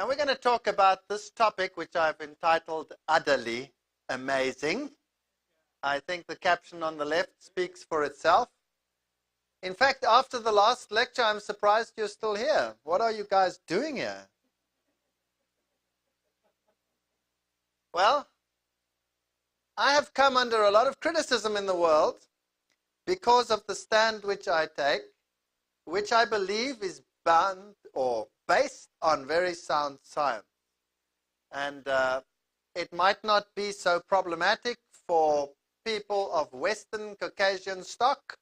And we're going to talk about this topic, which I've entitled Utterly Amazing. I think the caption on the left speaks for itself. In fact, after the last lecture, I'm surprised you're still here. What are you guys doing here? Well, I have come under a lot of criticism in the world because of the stand which I take, which I believe is bound or based on very sound science. And it might not be so problematic for people of Western Caucasian stock,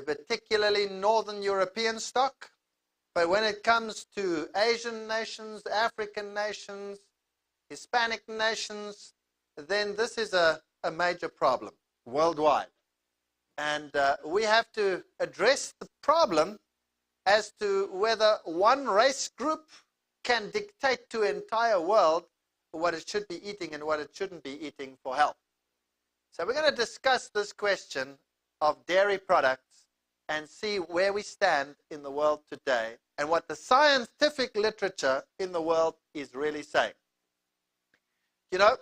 particularly Northern European stock. But when it comes to Asian nations, African nations, Hispanic nations, then this is a major problem worldwide. And we have to address the problem as to whether one race group can dictate to the entire world what it should be eating and what it shouldn't be eating for health. So we're going to discuss this question of dairy products and see where we stand in the world today and what the scientific literature in the world is really saying. You know,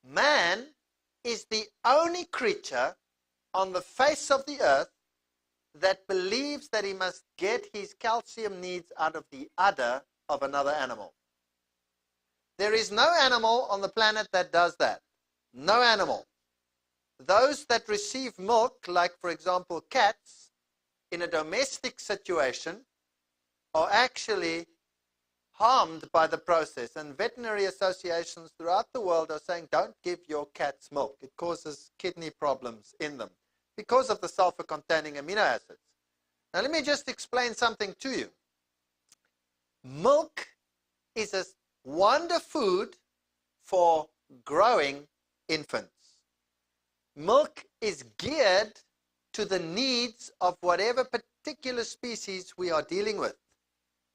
man is the only creature on the face of the earth that believes that he must get his calcium needs out of the udder of another animal. There is no animal on the planet that does that. No animal. Those that receive milk, like for example cats, in a domestic situation, are actually harmed by the process. And veterinary associations throughout the world are saying, don't give your cats milk. It causes kidney problems in them because of the sulfur-containing amino acids. Now let me just explain something to you. Milk is a wonder food for growing infants. Milk is geared to the needs of whatever particular species we are dealing with.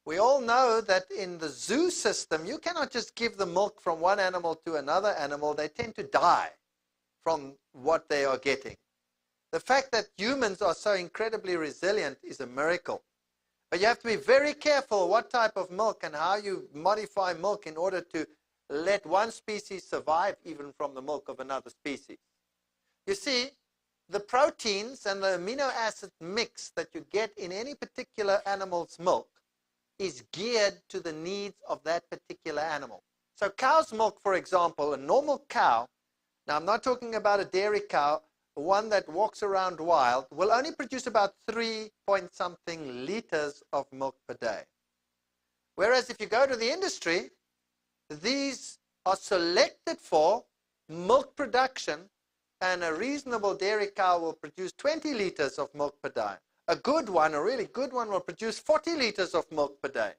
We all know that in the zoo system, you cannot just give the milk from one animal to another animal. They tend to die from what they are getting. The fact that humans are so incredibly resilient is a miracle. But you have to be very careful what type of milk and how you modify milk in order to let one species survive even from the milk of another species. You see, the proteins and the amino acid mix that you get in any particular animal's milk is geared to the needs of that particular animal. So cow's milk, for example, a normal cow, now I'm not talking about a dairy cow, one that walks around wild, will only produce about 3-point-something liters of milk per day. Whereas if you go to the industry, these are selected for milk production, and a reasonable dairy cow will produce 20 liters of milk per day. A good one, a really good one, will produce 40 liters of milk per day.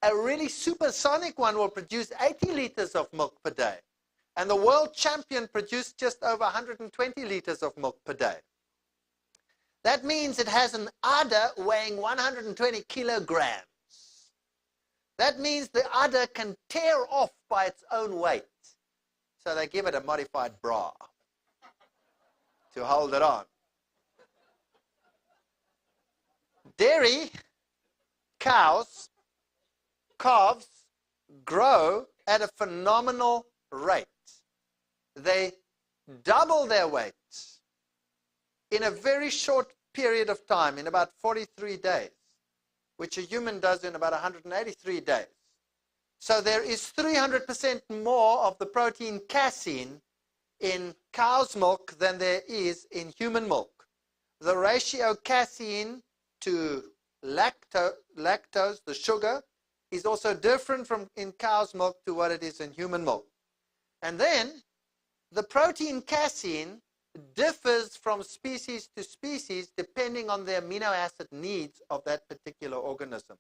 A really supersonic one will produce 80 liters of milk per day. And the world champion produced just over 120 liters of milk per day. That means it has an udder weighing 120 kilograms. That means the udder can tear off by its own weight. So they give it a modified bra to hold it on. Dairy cows, calves, grow at a phenomenal rate. They double their weight in a very short period of time, in about 43 days, which a human does in about 183 days. So there is 300% more of the protein casein in cow's milk than there is in human milk. The ratio casein to lactose, the sugar, is also different from in cow's milk to what it is in human milk. And then the protein casein differs from species to species depending on the amino acid needs of that particular organism.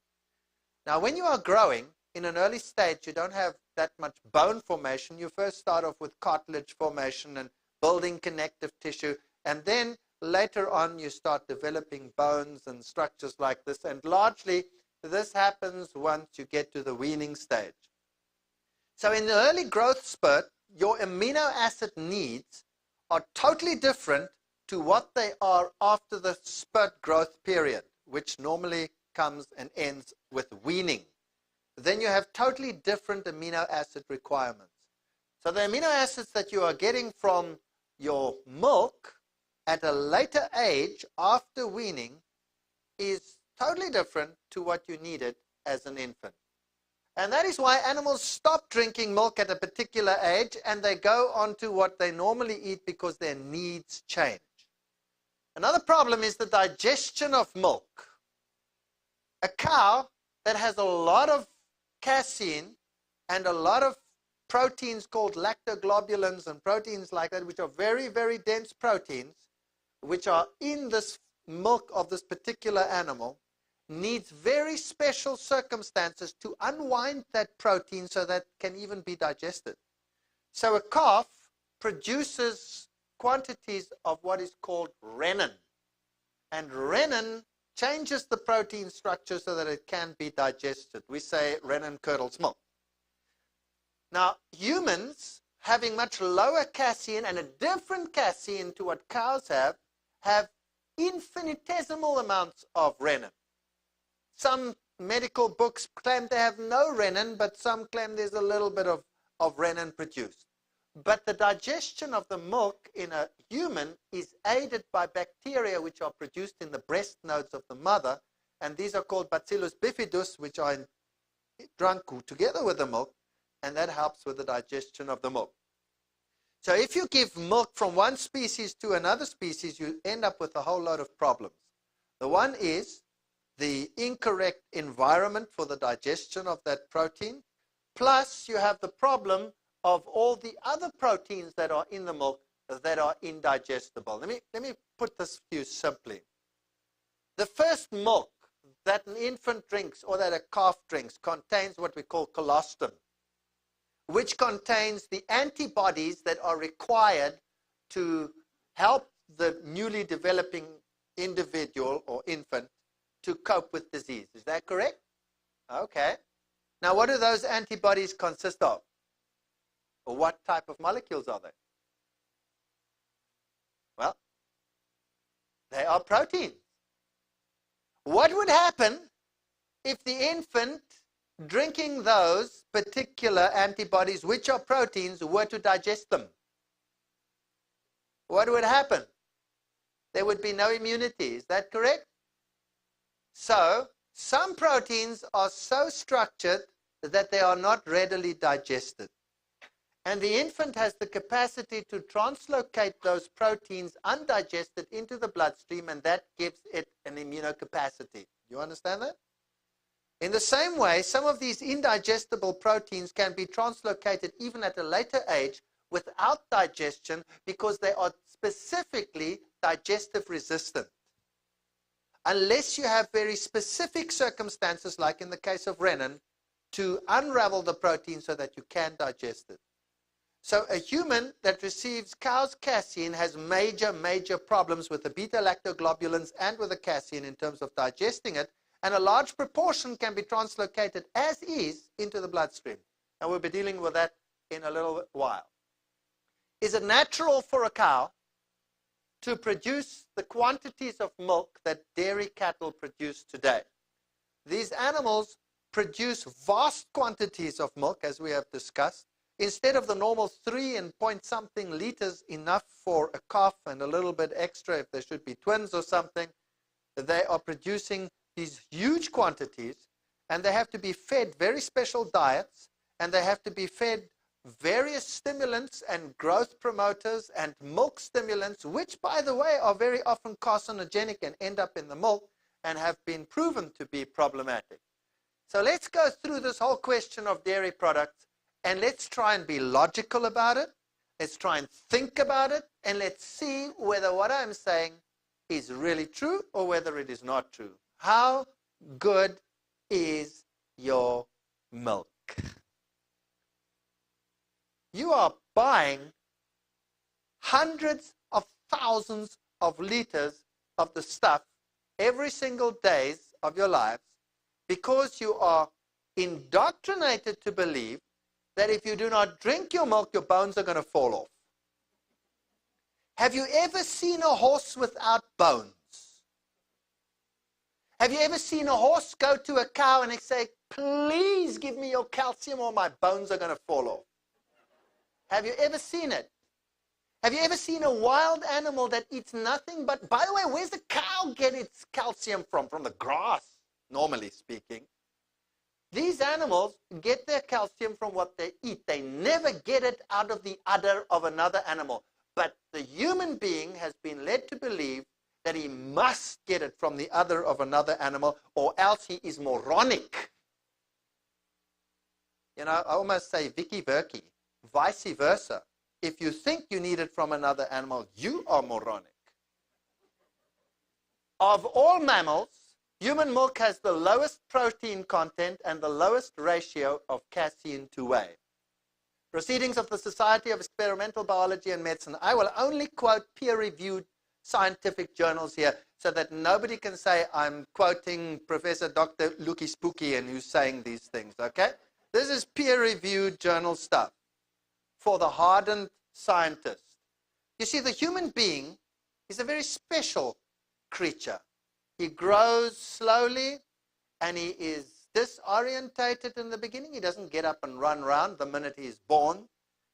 Now, when you are growing in an early stage, you don't have that much bone formation. You first start off with cartilage formation and building connective tissue, and then later on you start developing bones and structures like this, and largely this happens once you get to the weaning stage. So in the early growth spurt, your amino acid needs are totally different to what they are after the spurt growth period, which normally comes and ends with weaning. then you have totally different amino acid requirements. So the amino acids that you are getting from your milk at a later age after weaning is totally different to what you needed as an infant. And that is why animals stop drinking milk at a particular age and they go on to what they normally eat because their needs change. Another problem is the digestion of milk. A cow that has a lot of casein and a lot of proteins called lactoglobulins and proteins like that, which are very, very dense proteins, which are in this milk of this particular animal, needs very special circumstances to unwind that protein so that it can even be digested. So a calf produces quantities of what is called renin. And renin changes the protein structure so that it can be digested. We say renin curdles milk. Now, humans, having much lower casein and a different casein to what cows have infinitesimal amounts of renin. Some medical books claim they have no renin, but some claim there's a little bit of renin produced. But the digestion of the milk in a human is aided by bacteria which are produced in the breast nodes of the mother, and these are called Bacillus bifidus, which are drunk together with the milk, and that helps with the digestion of the milk. So if you give milk from one species to another species, you end up with a whole lot of problems. The one is the incorrect environment for the digestion of that protein, plus you have the problem of all the other proteins that are in the milk that are indigestible. Let me put this to you simply. The first milk that an infant drinks or that a calf drinks contains what we call colostrum, which contains the antibodies that are required to help the newly developing individual or infant to cope with disease. Is that correct? Okay. Now, what do those antibodies consist of? Or what type of molecules are they? Well, they are proteins. What would happen if the infant drinking those particular antibodies, which are proteins, were to digest them? What would happen? There would be no immunity. Is that correct? So, some proteins are so structured that they are not readily digested. And the infant has the capacity to translocate those proteins undigested into the bloodstream, and that gives it an immunocapacity. You understand that? In the same way, some of these indigestible proteins can be translocated even at a later age without digestion because they are specifically digestive resistant. Unless you have very specific circumstances, like in the case of renin, to unravel the protein so that you can digest it. So a human that receives cow's casein has major, major problems with the beta-lactoglobulins and with the casein in terms of digesting it, and a large proportion can be translocated as is into the bloodstream. And we'll be dealing with that in a little while. Is it natural for a cow to produce the quantities of milk that dairy cattle produce today? These animals produce vast quantities of milk, as we have discussed. Instead of the normal 3 and point something liters, enough for a calf and a little bit extra if there should be twins or something, they are producing these huge quantities, and they have to be fed very special diets, and they have to be fed various stimulants and growth promoters and milk stimulants, which, by the way, are very often carcinogenic and end up in the milk and have been proven to be problematic. So let's go through this whole question of dairy products, and let's try and be logical about it. Let's try and think about it, and let's see whether what I'm saying is really true or whether it is not true. How good is your milk? You are buying hundreds of thousands of liters of the stuff every single day of your lives because you are indoctrinated to believe that if you do not drink your milk, your bones are going to fall off. Have you ever seen a horse without bones? Have you ever seen a horse go to a cow and they say, please give me your calcium or my bones are going to fall off? Have you ever seen it? Have you ever seen a wild animal that eats nothing but, by the way, where's the cow get its calcium from? From the grass, normally speaking. These animals get their calcium from what they eat. They never get it out of the udder of another animal. But the human being has been led to believe that he must get it from the udder of another animal, or else he is moronic. You know, I almost say Vicky Verky, vice versa. If you think you need it from another animal, you are moronic. Of all mammals, human milk has the lowest protein content and the lowest ratio of casein to whey. Proceedings of the Society of Experimental Biology and Medicine. I will only quote peer-reviewed scientific journals here so that nobody can say I'm quoting Professor Dr. Lucky Spooky and who's saying these things, okay? This is peer-reviewed journal stuff for the hardened scientist. You see, the human being is a very special creature. He grows slowly and he is disorientated in the beginning. He doesn't get up and run around the minute he is born.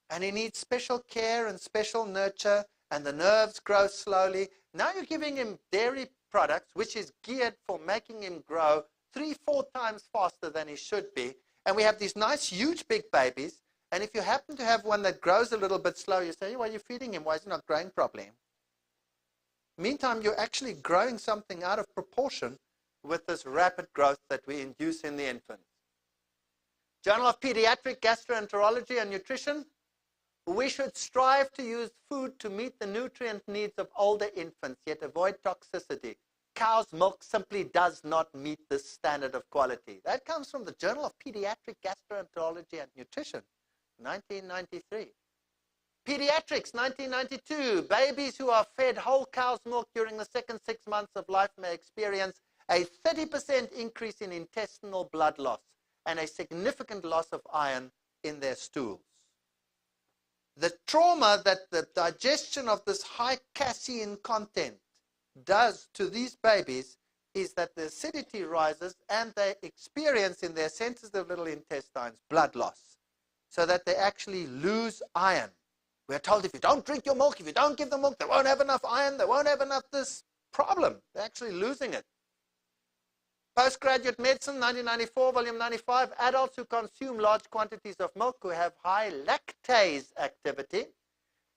And he needs special care and special nurture, and the nerves grow slowly. Now you're giving him dairy products, which is geared for making him grow 3-4 times faster than he should be. And we have these nice, huge, big babies. And if you happen to have one that grows a little bit slow, you say, why are you feeding him? Why is he not growing properly? Meantime, you're actually growing something out of proportion with this rapid growth that we induce in the infant. Journal of Pediatric Gastroenterology and Nutrition. We should strive to use food to meet the nutrient needs of older infants, yet avoid toxicity. Cow's milk simply does not meet this standard of quality. That comes from the Journal of Pediatric Gastroenterology and Nutrition, 1993. Pediatrics, 1992. Babies who are fed whole cow's milk during the second 6 months of life may experience a 30% increase in intestinal blood loss and a significant loss of iron in their stools. The trauma that the digestion of this high casein content does to these babies is that the acidity rises and they experience in their sensitive little intestines blood loss, so that they actually lose iron. We're told if you don't drink your milk, if you don't give them milk, they won't have enough iron, they won't have enough this problem. They're actually losing it. Postgraduate Medicine, 1994, volume 95. Adults who consume large quantities of milk who have high lactase activity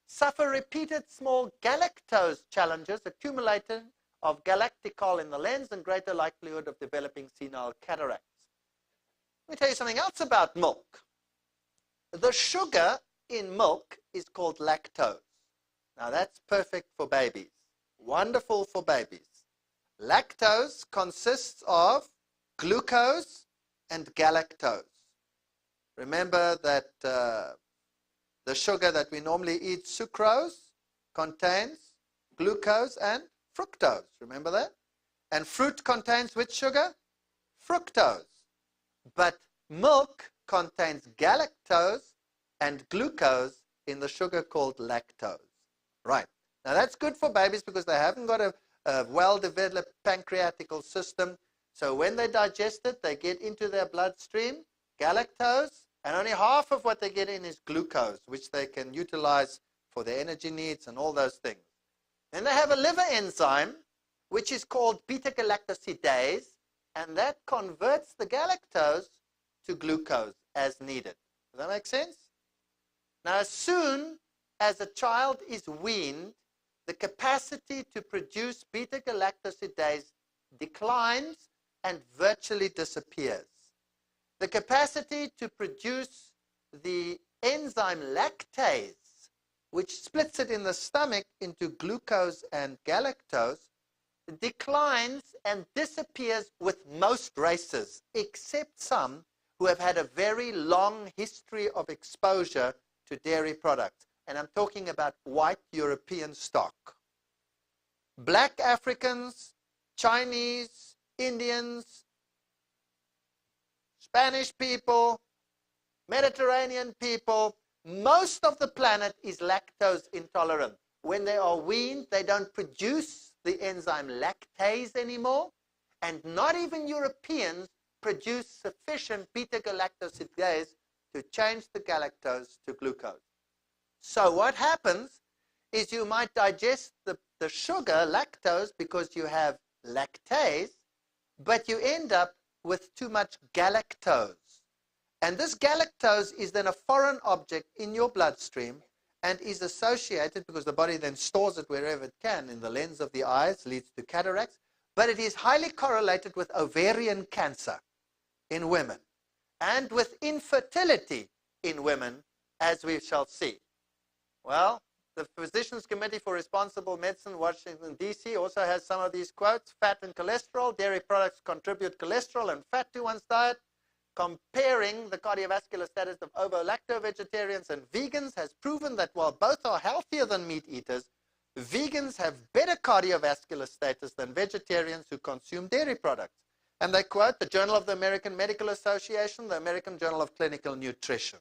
suffer repeated small galactose challenges, accumulation of galacticol in the lens, and greater likelihood of developing senile cataracts. Let me tell you something else about milk. The sugar in milk is called lactose. Now that's perfect for babies. Wonderful for babies. Lactose consists of glucose and galactose. Remember that the sugar that we normally eat, sucrose, contains glucose and fructose. Remember that? And fruit contains which sugar? Fructose. But milk contains galactose and glucose in the sugar called lactose. Right. Now that's good for babies because they haven't got a well-developed pancreatical system. So when they digest it, they get into their bloodstream galactose, and only half of what they get in is glucose, which they can utilize for their energy needs and all those things. Then they have a liver enzyme, which is called beta-galactosidase, and that converts the galactose to glucose as needed. Does that make sense? Now, as soon as a child is weaned, the capacity to produce beta-galactosidase declines and virtually disappears. The capacity to produce the enzyme lactase, which splits it in the stomach into glucose and galactose, declines and disappears with most races, except some who have had a very long history of exposure to dairy products. And I'm talking about white European stock. Black Africans, Chinese, Indians, Spanish people, Mediterranean people, most of the planet is lactose intolerant. When they are weaned, they don't produce the enzyme lactase anymore, and not even Europeans produce sufficient beta-galactosidase to change the galactose to glucose. So what happens is you might digest the sugar, lactose, because you have lactase, but you end up with too much galactose. And this galactose is then a foreign object in your bloodstream and is associated, because the body then stores it wherever it can, in the lens of the eyes, leads to cataracts, but it is highly correlated with ovarian cancer in women and with infertility in women, as we shall see. Well, the Physicians Committee for Responsible Medicine, Washington, D.C. also has some of these quotes. Fat and cholesterol. Dairy products contribute cholesterol and fat to one's diet. Comparing the cardiovascular status of ovo-lacto-vegetarians and vegans has proven that while both are healthier than meat eaters, vegans have better cardiovascular status than vegetarians who consume dairy products. And they quote the Journal of the American Medical Association, the American Journal of Clinical Nutrition.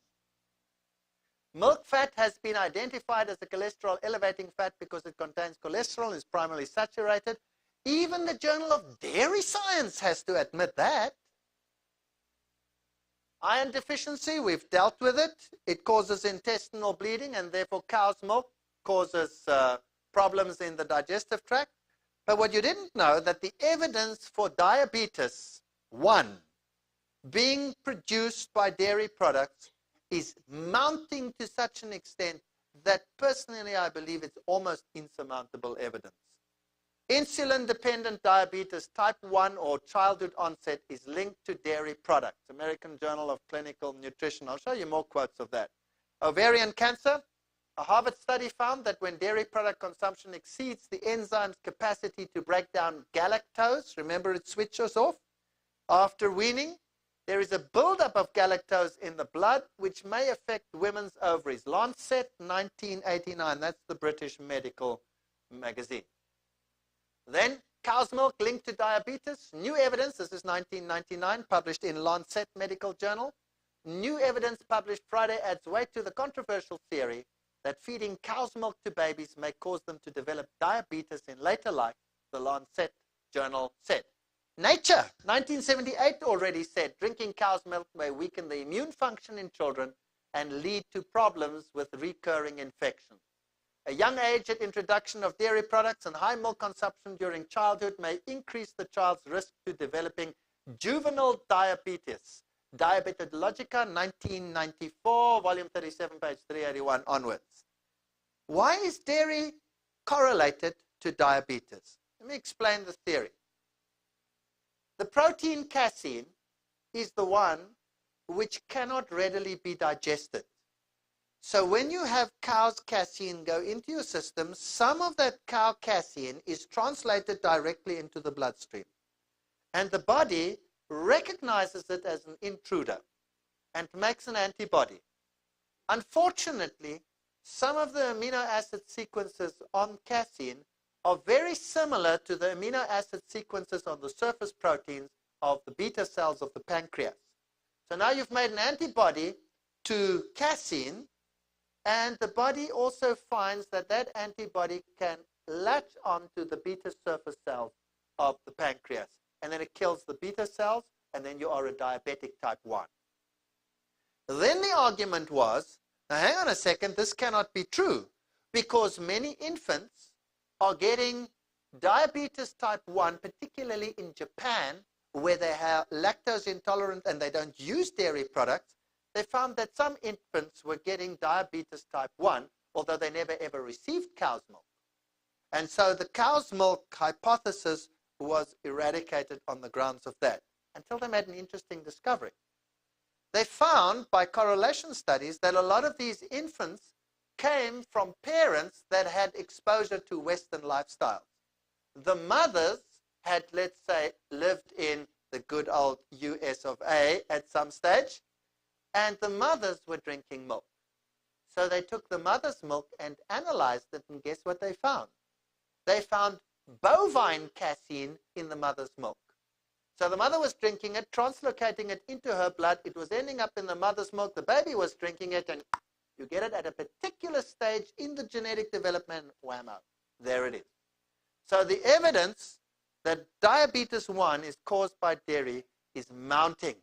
Milk fat has been identified as a cholesterol elevating fat because it contains cholesterol and is primarily saturated. Even the Journal of Dairy Science has to admit that. Iron deficiency, we've dealt with it. It causes intestinal bleeding, and therefore cow's milk causes problems in the digestive tract. But what you didn't know, that the evidence for diabetes 1 being produced by dairy products is mounting to such an extent that personally I believe it's almost insurmountable evidence. Insulin-dependent diabetes type 1 or childhood onset is linked to dairy products. American Journal of Clinical Nutrition. I'll show you more quotes of that. Ovarian cancer. A Harvard study found that when dairy product consumption exceeds the enzyme's capacity to break down galactose, remember it switches off after weaning, there is a buildup of galactose in the blood, which may affect women's ovaries. Lancet, 1989. That's the British medical magazine. Then, cow's milk linked to diabetes. New evidence, this is 1999, published in Lancet Medical Journal. New evidence published Friday adds weight to the controversial theory that feeding cow's milk to babies may cause them to develop diabetes in later life, the Lancet Journal said. Nature, 1978, already said drinking cow's milk may weaken the immune function in children and lead to problems with recurring infections. A young age at introduction of dairy products and high milk consumption during childhood may increase the child's risk to developing juvenile diabetes. Diabetologica, 1994, volume 37, page 381 onwards. Why is dairy correlated to diabetes? Let me explain the theory. The protein casein is the one which cannot readily be digested. So when you have cow's casein go into your system, some of that cow casein is translated directly into the bloodstream. And the body recognizes it as an intruder and makes an antibody. Unfortunately, some of the amino acid sequences on casein are very similar to the amino acid sequences on the surface proteins of the beta cells of the pancreas. So now you've made an antibody to casein, and the body also finds that that antibody can latch onto the beta surface cells of the pancreas. And then it kills the beta cells, and then you are a diabetic type 1. Then the argument was, now hang on a second, this cannot be true, because many infants are getting diabetes type 1, particularly in Japan, where they are lactose intolerant and they don't use dairy products. They found that some infants were getting diabetes type 1, although they never ever received cow's milk. And so the cow's milk hypothesis was eradicated on the grounds of that, until they made an interesting discovery. They found by correlation studies that a lot of these infants came from parents that had exposure to Western lifestyles. The mothers had, let's say, lived in the good old US of A at some stage, and the mothers were drinking milk. So they took the mother's milk and analyzed it, and guess what they found? They found bovine casein in the mother's milk. So the mother was drinking it, translocating it into her blood. It was ending up in the mother's milk. The baby was drinking it, and you get it at a particular stage in the genetic development, whammo, there it is. So the evidence that diabetes 1 is caused by dairy is mounting.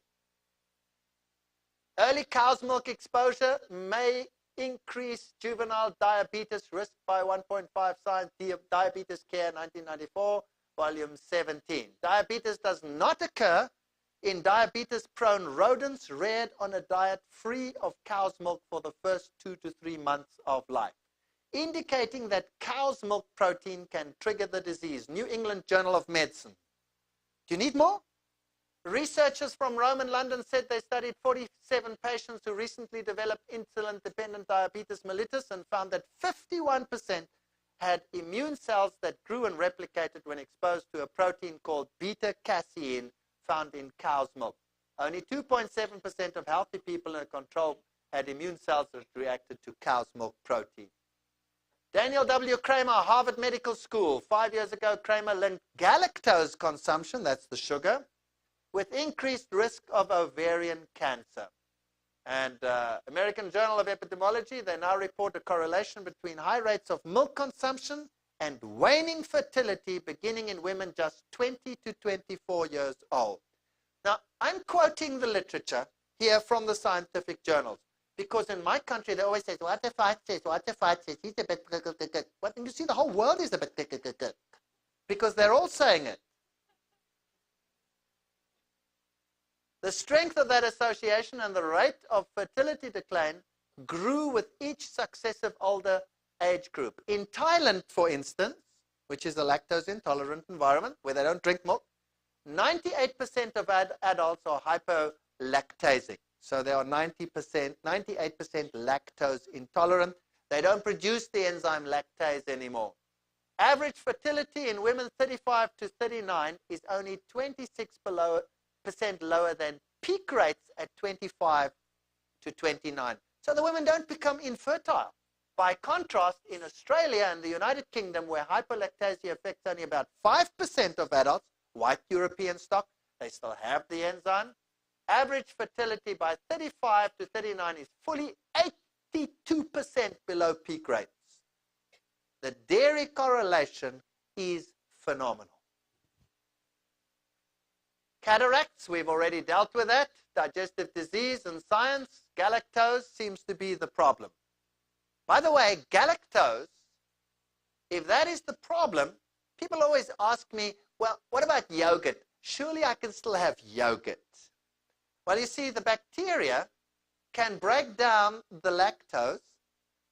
Early cow's milk exposure may increase juvenile diabetes risk by 1.5 Science Diabetes Care 1994, volume 17. Diabetes does not occur in diabetes-prone rodents reared on a diet free of cow's milk for the first 2 to 3 months of life, indicating that cow's milk protein can trigger the disease. New England Journal of Medicine. Do you need more? Researchers from Rome and London said they studied 47 patients who recently developed insulin-dependent diabetes mellitus and found that 51% had immune cells that grew and replicated when exposed to a protein called beta-casein found in cow's milk. Only 2.7% of healthy people in a control had immune cells that reacted to cow's milk protein. Daniel W. Kramer, Harvard Medical School. 5 years ago, Kramer linked galactose consumption, that's the sugar, with increased risk of ovarian cancer. And American Journal of Epidemiology, they now report a correlation between high rates of milk consumption and waning fertility beginning in women just 20 to 24 years old. Now, I'm quoting the literature here from the scientific journals, because in my country, they always say, what if I say, what if I say, he's a bit, what, and you see the whole world is a bit, because they're all saying it. The strength of that association and the rate of fertility decline grew with each successive older age group. In Thailand, for instance, which is a lactose-intolerant environment where they don't drink milk, 98% of adults are hypolactasic. So they are 98% lactose intolerant. They don't produce the enzyme lactase anymore. Average fertility in women 35 to 39 is only 26% lower than peak rates at 25 to 29. So the women don't become infertile. By contrast, in Australia and the United Kingdom, where hypolactasia affects only about 5% of adults, white European stock, they still have the enzyme. Average fertility by 35 to 39 is fully 82% below peak rates. The dairy correlation is phenomenal. Cataracts, we've already dealt with that. Digestive disease and science, galactose seems to be the problem. By the way, galactose, if that is the problem, people always ask me, well, what about yogurt? Surely I can still have yogurt. Well, you see, the bacteria can break down the lactose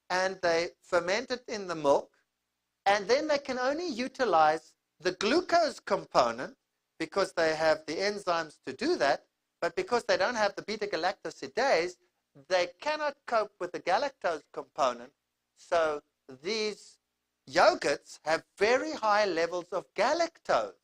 and they ferment it in the milk, and then they can only utilize the glucose component because they have the enzymes to do that, but because they don't have the beta-galactosidase, they cannot cope with the galactose component. So these yogurts have very high levels of galactose,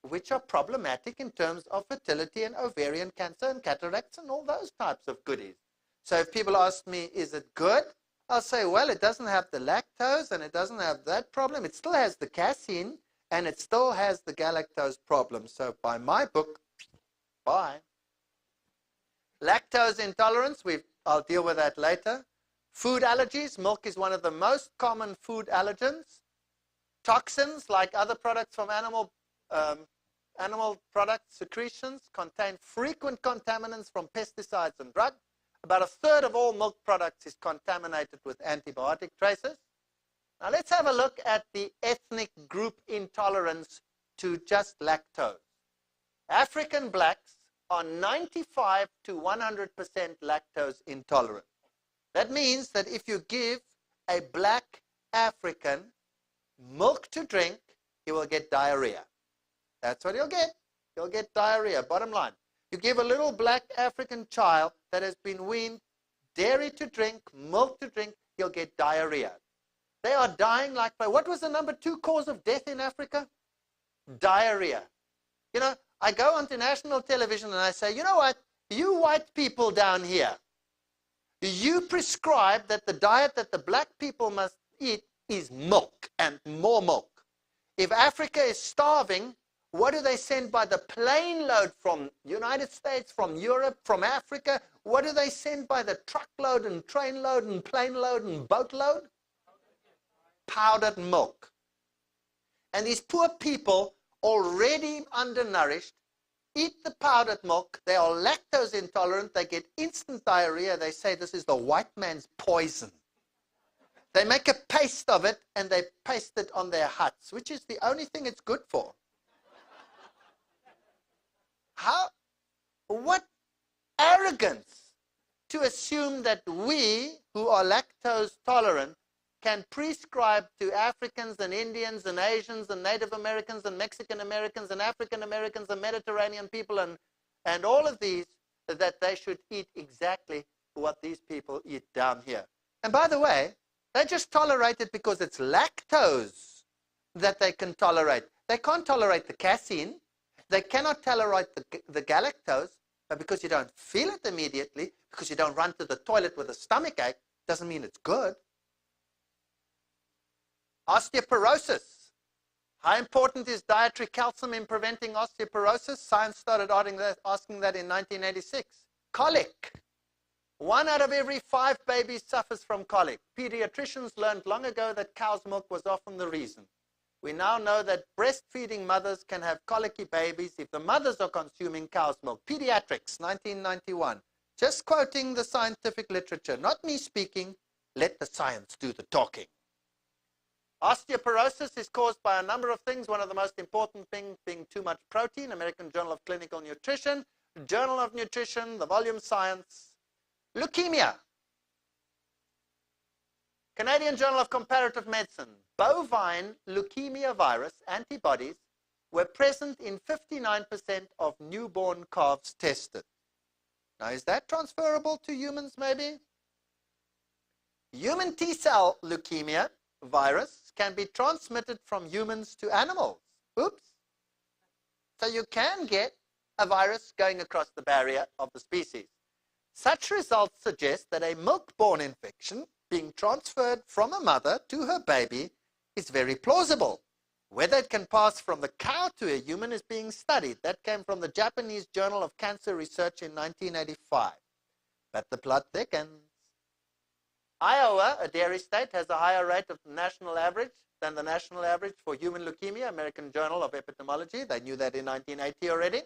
which are problematic in terms of fertility and ovarian cancer and cataracts and all those types of goodies. So if people ask me, is it good? I'll say, well, it doesn't have the lactose and it doesn't have that problem. It still has the casein and it still has the galactose problem. So by my book, bye. Lactose intolerance, I'll deal with that later. Food allergies, milk is one of the most common food allergens. Toxins, like other products from animal product secretions, contain frequent contaminants from pesticides and drugs. About a third of all milk products is contaminated with antibiotic traces. Now let's have a look at the ethnic group intolerance to just lactose. African blacks are 95 to 100% lactose intolerant. That means that if you give a black African milk to drink, he will get diarrhea. That's what he'll get. He'll get diarrhea, bottom line. You give a little black African child that has been weaned dairy to drink, milk to drink, he'll get diarrhea. They are dying like, what was the number 2 cause of death in Africa? Diarrhea. You know, I go onto national television and I say, you know what, you white people down here, you prescribe that the diet that the black people must eat is milk and more milk. If Africa is starving, what do they send by the plane load from United States, from Europe, from Africa? What do they send by the truckload and train load and plane load and boat load? Powdered milk. And these poor people already undernourished, eat the powdered milk. They are lactose intolerant. They get instant diarrhea. They say this is the white man's poison. They make a paste of it and they paste it on their huts, which is the only thing it's good for. What arrogance to assume that we who are lactose tolerant can prescribe to Africans and Indians and Asians and Native Americans and Mexican Americans and African Americans and Mediterranean people and all of these that they should eat exactly what these people eat down here. And by the way, they just tolerate it because it's lactose that they can tolerate. They can't tolerate the casein. They cannot tolerate the galactose, but because you don't feel it immediately, because you don't run to the toilet with a stomach ache, doesn't mean it's good. Osteoporosis. How important is dietary calcium in preventing osteoporosis? Science started asking that in 1986. Colic. 1 out of every 5 babies suffers from colic. Pediatricians learned long ago that cow's milk was often the reason. We now know that breastfeeding mothers can have colicky babies if the mothers are consuming cow's milk. Pediatrics, 1991. Just quoting the scientific literature, not me speaking. Let the science do the talking. Osteoporosis is caused by a number of things. One of the most important things being too much protein. American Journal of Clinical Nutrition, Journal of Nutrition, the volume Science. Leukemia. Canadian Journal of Comparative Medicine. Bovine leukemia virus antibodies were present in 59% of newborn calves tested. Now, is that transferable to humans maybe? Human T-cell leukemia virus can be transmitted from humans to animals. Oops. So you can get a virus going across the barrier of the species. Such results suggest that a milk-borne infection being transferred from a mother to her baby is very plausible. Whether it can pass from the cow to a human is being studied. That came from the Japanese Journal of Cancer Research in 1985. But the plot thickens. Iowa, a dairy state, has a higher rate of national average than the national average for human leukemia. American Journal of Epidemiology, they knew that in 1980 already.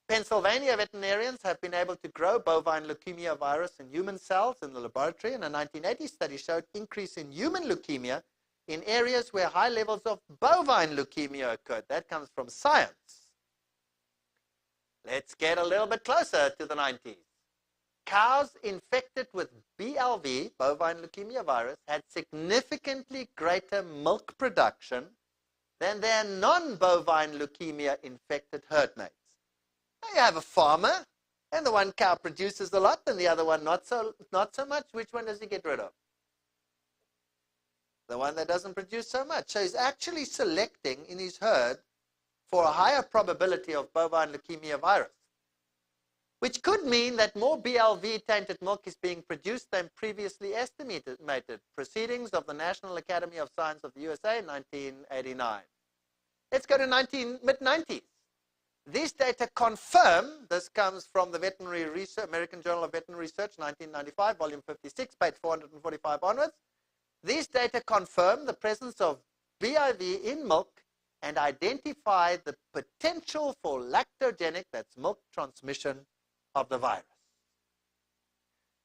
Pennsylvania veterinarians have been able to grow bovine leukemia virus in human cells in the laboratory, and a 1980 study showed increase in human leukemia in areas where high levels of bovine leukemia occurred. That comes from Science. Let's get a little bit closer to the 90s. Cows infected with BLV, bovine leukemia virus, had significantly greater milk production than their non-bovine leukemia infected herd mates. Now you have a farmer, and the one cow produces a lot, and the other one not so much. Which one does he get rid of? The one that doesn't produce so much. So he's actually selecting in his herd for a higher probability of bovine leukemia virus, which could mean that more BLV-tainted milk is being produced than previously estimated. Proceedings of the National Academy of Science of the USA, 1989. Let's go to mid-90s. These data confirm, this comes from the Veterinary Research, American Journal of Veterinary Research, 1995, volume 56, page 445 onwards. These data confirm the presence of BIV in milk and identify the potential for lactogenic, that's milk transmission, of the virus.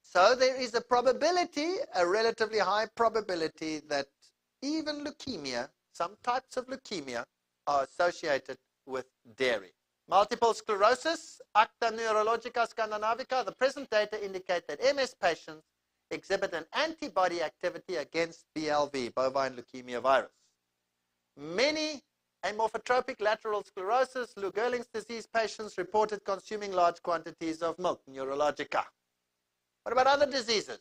So there is a probability, a relatively high probability, that even leukemia, some types of leukemia, are associated with dairy. Multiple sclerosis, Acta Neurologica Scandinavica, the present data indicate that MS patients exhibit an antibody activity against BLV, bovine leukemia virus. Many amorphotropic lateral sclerosis, Lou Gehrig's disease patients reported consuming large quantities of milk, Neurologica. What about other diseases?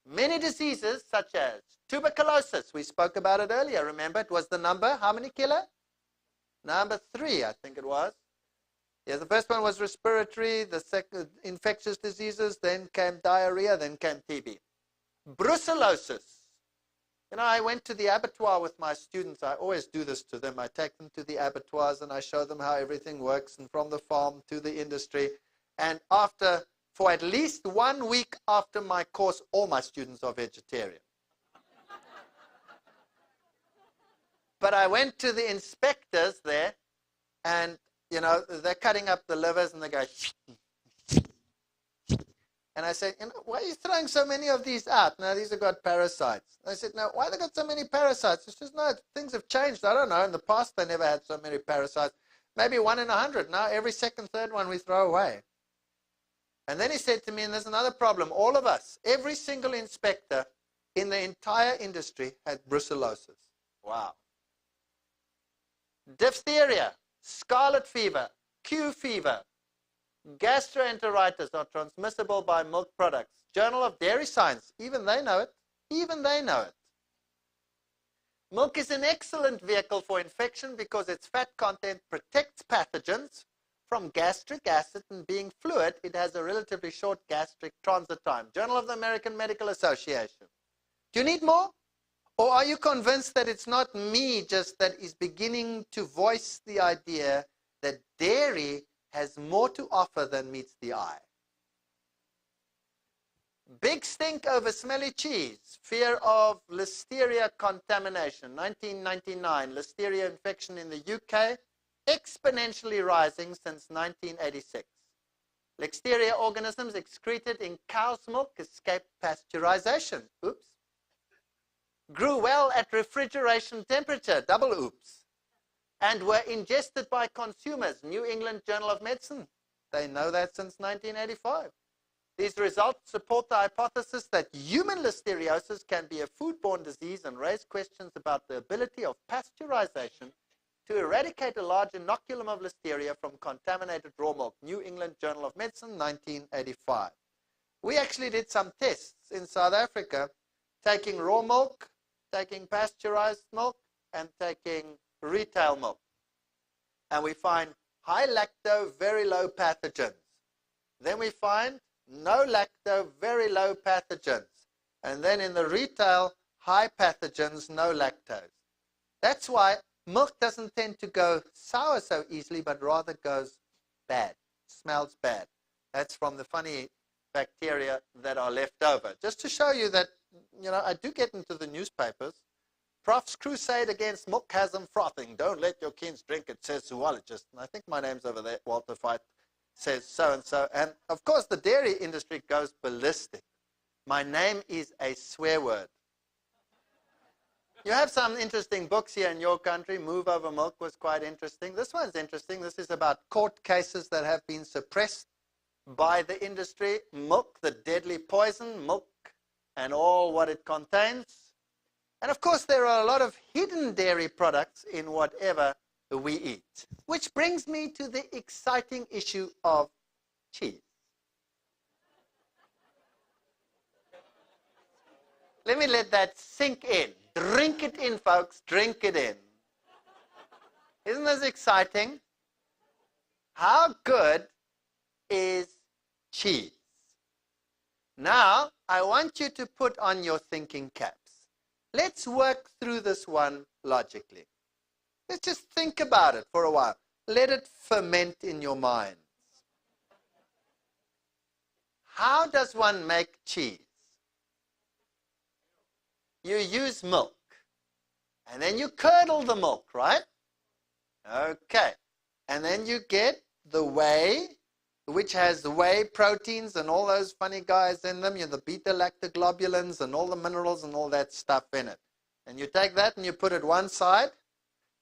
Many diseases such as tuberculosis, we spoke about it earlier, remember it was the number, how many killer? Number 3, I think it was. Yes, the first one was respiratory, the second infectious diseases, then came diarrhea, then came TB. Brucellosis. You know, I went to the abattoir with my students. I always do this to them. I take them to the abattoirs and I show them how everything works, and from the farm to the industry. And for at least 1 week after my course, all my students are vegetarian. But I went to the inspectors there, And, you know, they're cutting up the livers and they go, and I said, you know, why are you throwing so many of these out? No, these have got parasites. I said, no, why have they got so many parasites? It's just, no, things have changed. I don't know. In the past, they never had so many parasites. Maybe 1 in 100. Now, every second, third one we throw away. And then he said to me, and there's another problem. All of us, every single inspector in the entire industry had brucellosis. Wow. Diphtheria, scarlet fever, Q fever, gastroenteritis are transmissible by milk products. Journal of Dairy Science, even they know it. Even they know it. Milk is an excellent vehicle for infection because its fat content protects pathogens from gastric acid, and being fluid, it has a relatively short gastric transit time. Journal of the American Medical Association. Do you need more? Or are you convinced that it's not me just that is beginning to voice the idea that dairy has more to offer than meets the eye? Big stink over smelly cheese. Fear of listeria contamination. 1999, listeria infection in the UK, exponentially rising since 1986. Listeria organisms excreted in cow's milk escaped pasteurization. Oops. Grew well at refrigeration temperature. Double oops. And were ingested by consumers. New England Journal of Medicine. They know that since 1985. These results support the hypothesis that human listeriosis can be a foodborne disease and raise questions about the ability of pasteurization to eradicate a large inoculum of listeria from contaminated raw milk. New England Journal of Medicine, 1985. We actually did some tests in South Africa, taking raw milk, taking pasteurized milk, and taking retail milk. And we find high lacto, very low pathogens. Then we find no lacto, very low pathogens. And then in the retail, high pathogens, no lactose. That's why milk doesn't tend to go sour so easily, but rather goes bad, smells bad. That's from the funny bacteria that are left over. Just to show you that, you know, I do get into the newspapers. Prof's crusade against milkasm frothing. Don't let your kids drink it, says zoologist. And I think my name's over there, Walter Veith, says so-and-so. And, of course, the dairy industry goes ballistic. My name is a swear word. You have some interesting books here in your country. Move Over Milk was quite interesting. This one's interesting. This is about court cases that have been suppressed by the industry. Milk, the deadly poison, milk and all what it contains. And of course, there are a lot of hidden dairy products in whatever we eat. Which brings me to the exciting issue of cheese. Let me let that sink in. Drink it in, folks. Drink it in. Isn't this exciting? How good is cheese? Now, I want you to put on your thinking caps. Let's work through this one logically. Let's just think about it for a while. Let it ferment in your minds. How does one make cheese? You use milk. And then you curdle the milk, right? Okay. And then you get the whey, which has the whey proteins and all those funny guys in them, you know, the beta-lactoglobulins and all the minerals and all that stuff in it. And you take that and you put it one side,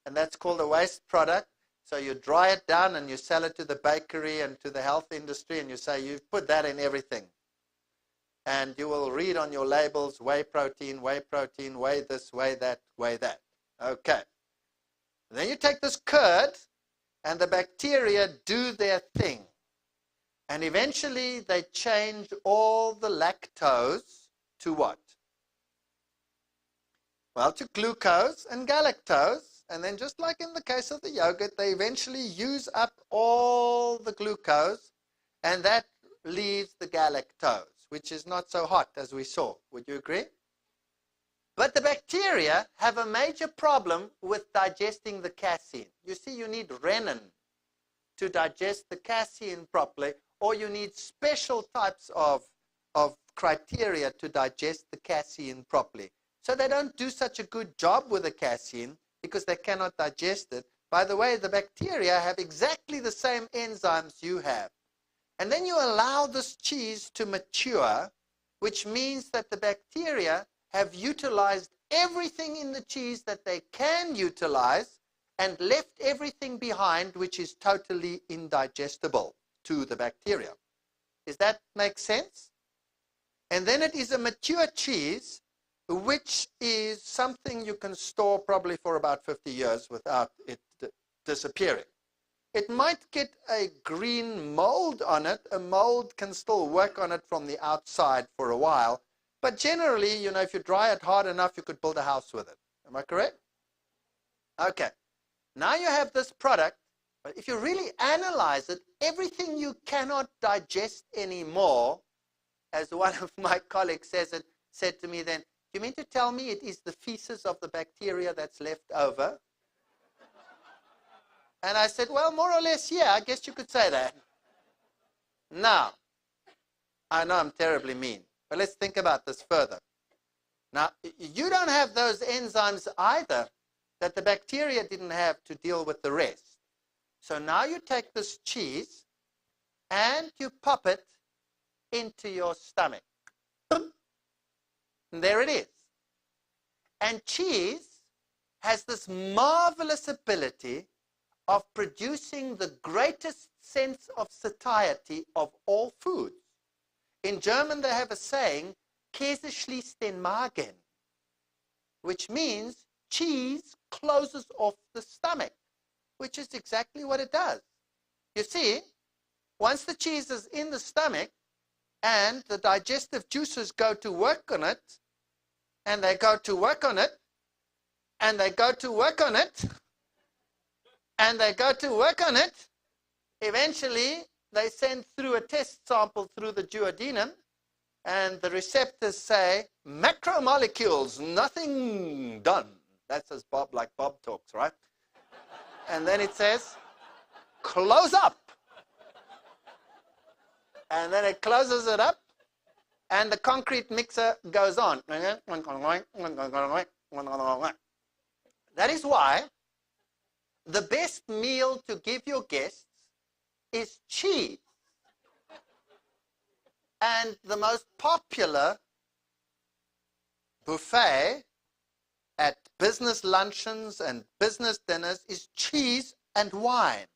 and that's called a waste product. So you dry it down and you sell it to the bakery and to the health industry, and you say you've put that in everything. And you will read on your labels, whey protein, whey this, whey that, whey that. Okay. And then you take this curd, and the bacteria do their thing. And eventually they change all the lactose to what? Well, to glucose and galactose. And then just like in the case of the yogurt, they eventually use up all the glucose, and that leaves the galactose, which is not so hot as we saw. Would you agree? But the bacteria have a major problem with digesting the casein. You see, you need renin to digest the casein properly, or you need special types of criteria to digest the casein properly. So they don't do such a good job with the casein because they cannot digest it. By the way, the bacteria have exactly the same enzymes you have. And then you allow this cheese to mature, which means that the bacteria have utilized everything in the cheese that they can utilize and left everything behind which is totally indigestible to the bacteria. Does that make sense? And then it is a mature cheese, which is something you can store probably for about 50 years without it disappearing. It might get a green mold on it. A mold can still work on it from the outside for a while. But generally, you know, if you dry it hard enough, you could build a house with it. Am I correct? Okay. Now you have this product. But if you really analyze it, everything you cannot digest anymore, as one of my colleagues said to me then, you mean to tell me it is the feces of the bacteria that's left over? And I said, well, more or less, yeah, I guess you could say that. Now, I know I'm terribly mean, but let's think about this further. Now, you don't have those enzymes either that the bacteria didn't have to deal with the rest. So now you take this cheese and you pop it into your stomach. And there it is. And cheese has this marvelous ability of producing the greatest sense of satiety of all foods. In German, they have a saying, Käse schließt den Magen, which means cheese closes off the stomach, which is exactly what it does. You see, once the cheese is in the stomach and the digestive juices go to work on it, and they go to work on it, and they go to work on it, and they go to work on it, eventually they send through a test sample through the duodenum, and the receptors say, macromolecules, nothing done. That's as Bob, like Bob talks, right? And then it says, close up. And then it closes it up, and the concrete mixer goes on. That is why the best meal to give your guests is cheese. And the most popular buffet at business luncheons and business dinners is cheese and wine.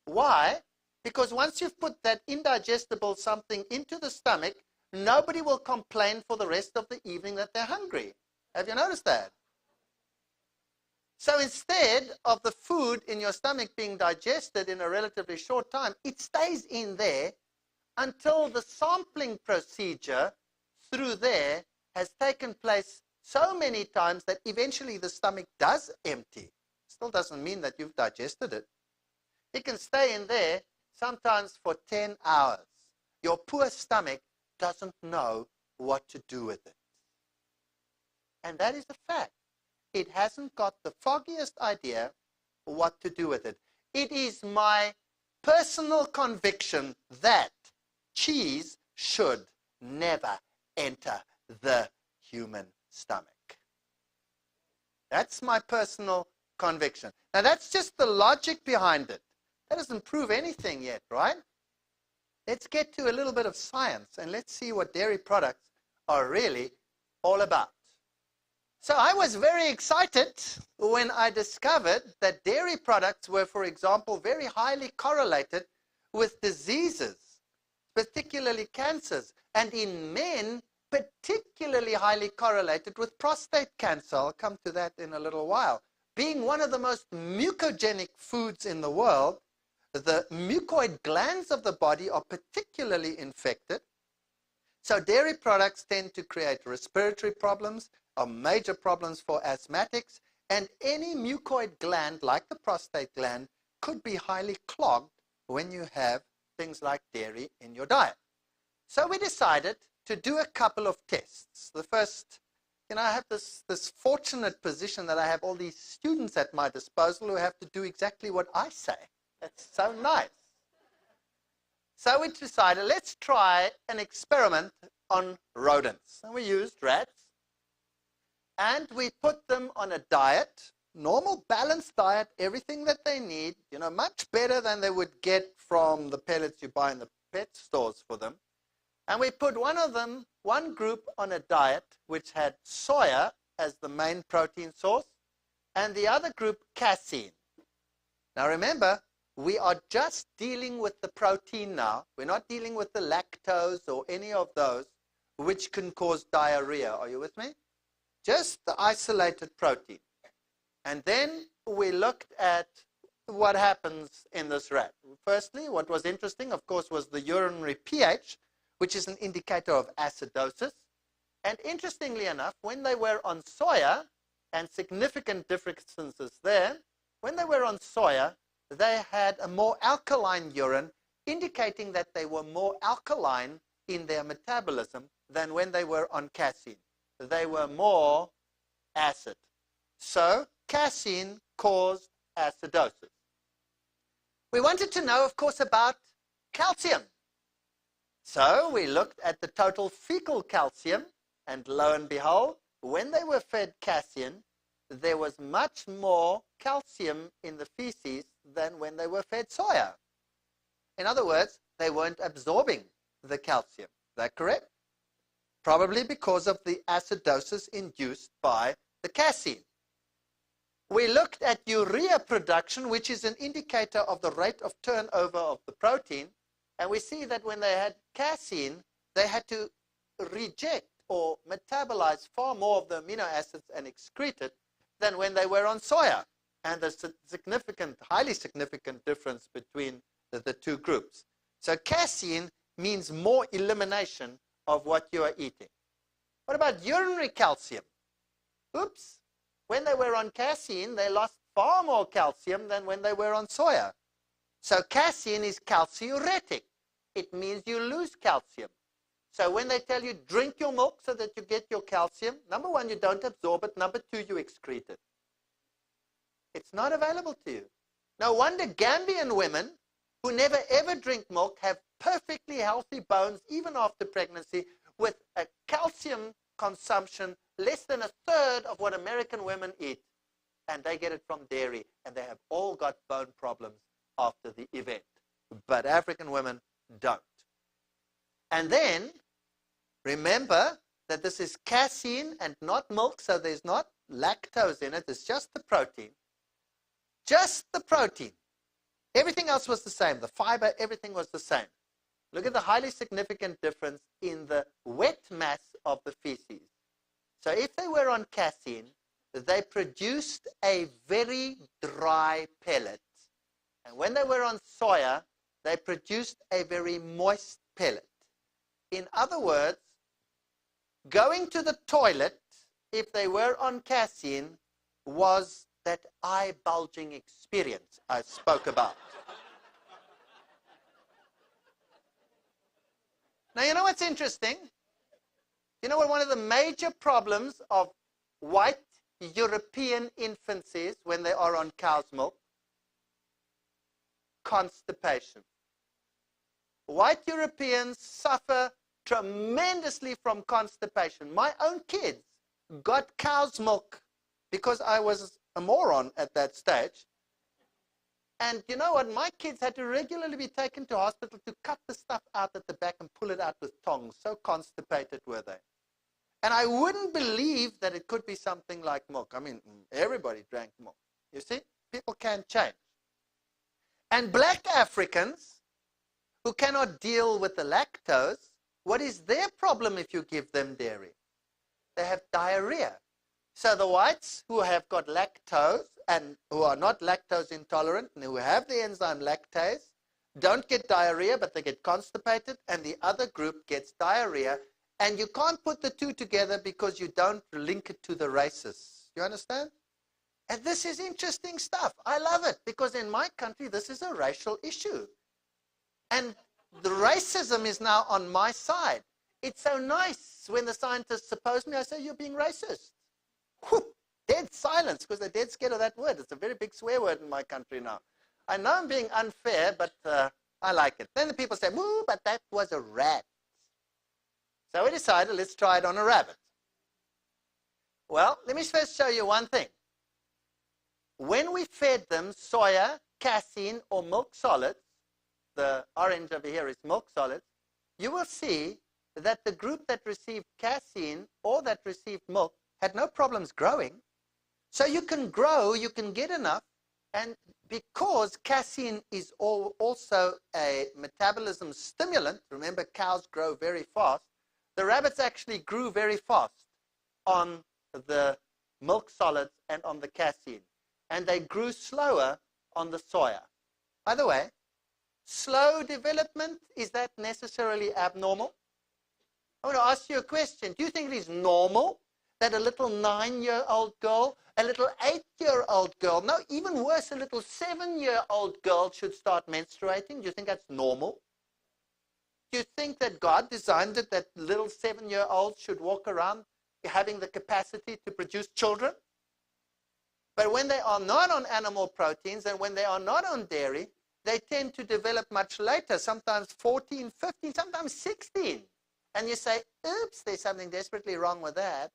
Why? Because once you've put that indigestible something into the stomach, nobody will complain for the rest of the evening that they're hungry. Have you noticed that? So instead of the food in your stomach being digested in a relatively short time, it stays in there until the sampling procedure through there has taken place so many times that eventually the stomach does empty. Still doesn't mean that you've digested it. It can stay in there sometimes for 10 hours. Your poor stomach doesn't know what to do with it. And that is a fact. It hasn't got the foggiest idea what to do with it. It is my personal conviction that cheese should never enter the human stomach. That's my personal conviction. Now that's just the logic behind it. That doesn't prove anything yet, right? Let's get to a little bit of science and let's see what dairy products are really all about. So I was very excited when I discovered that dairy products were, for example, very highly correlated with diseases, particularly cancers, and in men, particularly highly correlated with prostate cancer. I'll come to that in a little while. Being one of the most mucogenic foods in the world, the mucoid glands of the body are particularly infected. So dairy products tend to create respiratory problems, are major problems for asthmatics, and any mucoid gland, like the prostate gland, could be highly clogged when you have things like dairy in your diet. So we decided to do a couple of tests. The first, I have this fortunate position that I have all these students at my disposal who have to do exactly what I say. That's so nice. So we decided, let's try an experiment on rodents. And we used rats, and we put them on a diet normal balanced diet, everything that they need, much better than they would get from the pellets you buy in the pet stores for them. And we put one group on a diet which had soya as the main protein source, and the other group casein. Now remember, we are just dealing with the protein now. We're not dealing with the lactose or any of those which can cause diarrhea. Are you with me? Just the isolated protein. And then we looked at what happens in this rat. Firstly, what was interesting, of course, was the urinary pH, which is an indicator of acidosis. And interestingly enough, when they were on soya, and significant differences there, when they were on soya, they had a more alkaline urine, indicating that they were more alkaline in their metabolism than when they were on casein. They were more acid. So casein caused acidosis. We wanted to know, of course, about calcium. So we looked at the total fecal calcium, and lo and behold, when they were fed casein, there was much more calcium in the feces than when they were fed soya. In other words, they weren't absorbing the calcium. Is that correct? Probably because of the acidosis induced by the casein. We looked at urea production, which is an indicator of the rate of turnover of the protein, and we see that when they had casein, they had to reject or metabolize far more of the amino acids and excrete it than when they were on soya. And there's a significant, highly significant difference between the two groups. So casein means more elimination of what you are eating. What about urinary calcium? Oops. When they were on casein, they lost far more calcium than when they were on soya. So casein is calciuretic. It means you lose calcium. So when they tell you drink your milk so that you get your calcium, number one, you don't absorb it. Number two, you excrete it. It's not available to you. No wonder Gambian women who never ever drink milk have perfectly healthy bones even after pregnancy, with a calcium consumption less than a third of what American women eat. And they get it from dairy, and they have all got bone problems after the event. But African women don't. And then, remember that this is casein and not milk, so there's not lactose in it. It's just the protein. Just the protein. Everything else was the same. The fiber, everything was the same. Look at the highly significant difference in the wet mass of the feces. So if they were on casein, they produced a very dry pellet. And when they were on soya, they produced a very moist pellet. In other words, going to the toilet, if they were on casein, was that eye-bulging experience I spoke about. Now, you know what's interesting? You know what one of the major problems of white European infants is when they are on cow's milk? Constipation. White Europeans suffer tremendously from constipation. My own kids got cow's milk because I was a moron at that stage. And you know what? My kids had to regularly be taken to hospital to cut the stuff out at the back and pull it out with tongs. So constipated were they. And I wouldn't believe that it could be something like milk. I mean, everybody drank milk. You see? People can change. And black Africans who cannot deal with the lactose, what is their problem if you give them dairy? They have diarrhea. So the whites who have got lactose and who are not lactose intolerant and who have the enzyme lactase don't get diarrhea, but they get constipated, and the other group gets diarrhea. And you can't put the two together because you don't link it to the races. You understand? And this is interesting stuff. I love it because in my country, this is a racial issue. And the racism is now on my side. It's so nice when the scientists oppose me, I say, you're being racist. Whew, dead silence because they're dead scared of that word. It's a very big swear word in my country now. I know I'm being unfair, but I like it. Then the people say, woo, but that was a rat. So we decided, let's try it on a rabbit. Well, let me first show you one thing. when we fed them soya, casein, or milk solids, the orange over here is milk solids, you will see that the group that received casein or that received milk had no problems growing. So you can grow, you can get enough, and because casein is also a metabolism stimulant, remember cows grow very fast, the rabbits actually grew very fast on the milk solids and on the casein. And they grew slower on the soya. By the way, slow development, is that necessarily abnormal? I want to ask you a question. Do you think it is normal that a little 9-year-old girl, a little 8-year-old girl, no, even worse, a little 7-year-old girl should start menstruating? Do you think that's normal? Do you think that God designed it that little 7-year-olds should walk around having the capacity to produce children? But when they are not on animal proteins and when they are not on dairy, they tend to develop much later, sometimes 14, 15, sometimes 16. And you say, oops, there's something desperately wrong with that.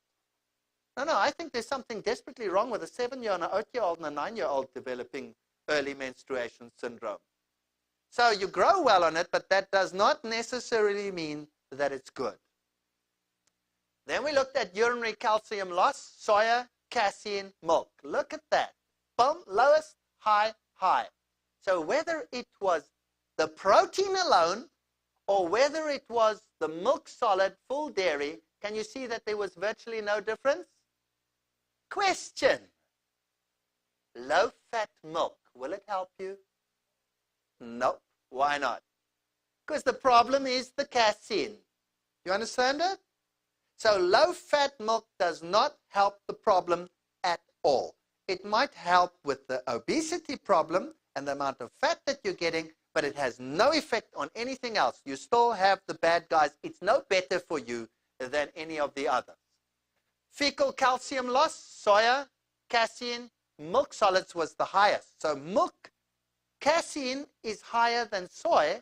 No, I think there's something desperately wrong with a 7-year-old, an 8-year-old, and a 9-year-old developing early menstruation syndrome. So you grow well on it, but that does not necessarily mean that it's good. Then we looked at urinary calcium loss, soya, casein, milk. Look at that. Boom, lowest, high, high. So whether it was the protein alone or whether it was the milk solid, full dairy, can you see that there was virtually no difference? Question. Low-fat milk, will it help you? Nope. Why not? Because the problem is the casein. You understand it? So low-fat milk does not help the problem at all. It might help with the obesity problem and the amount of fat that you're getting, but it has no effect on anything else. You still have the bad guys. It's no better for you than any of the others. Fecal calcium loss, soya, casein, milk solids was the highest. So milk, casein is higher than soy,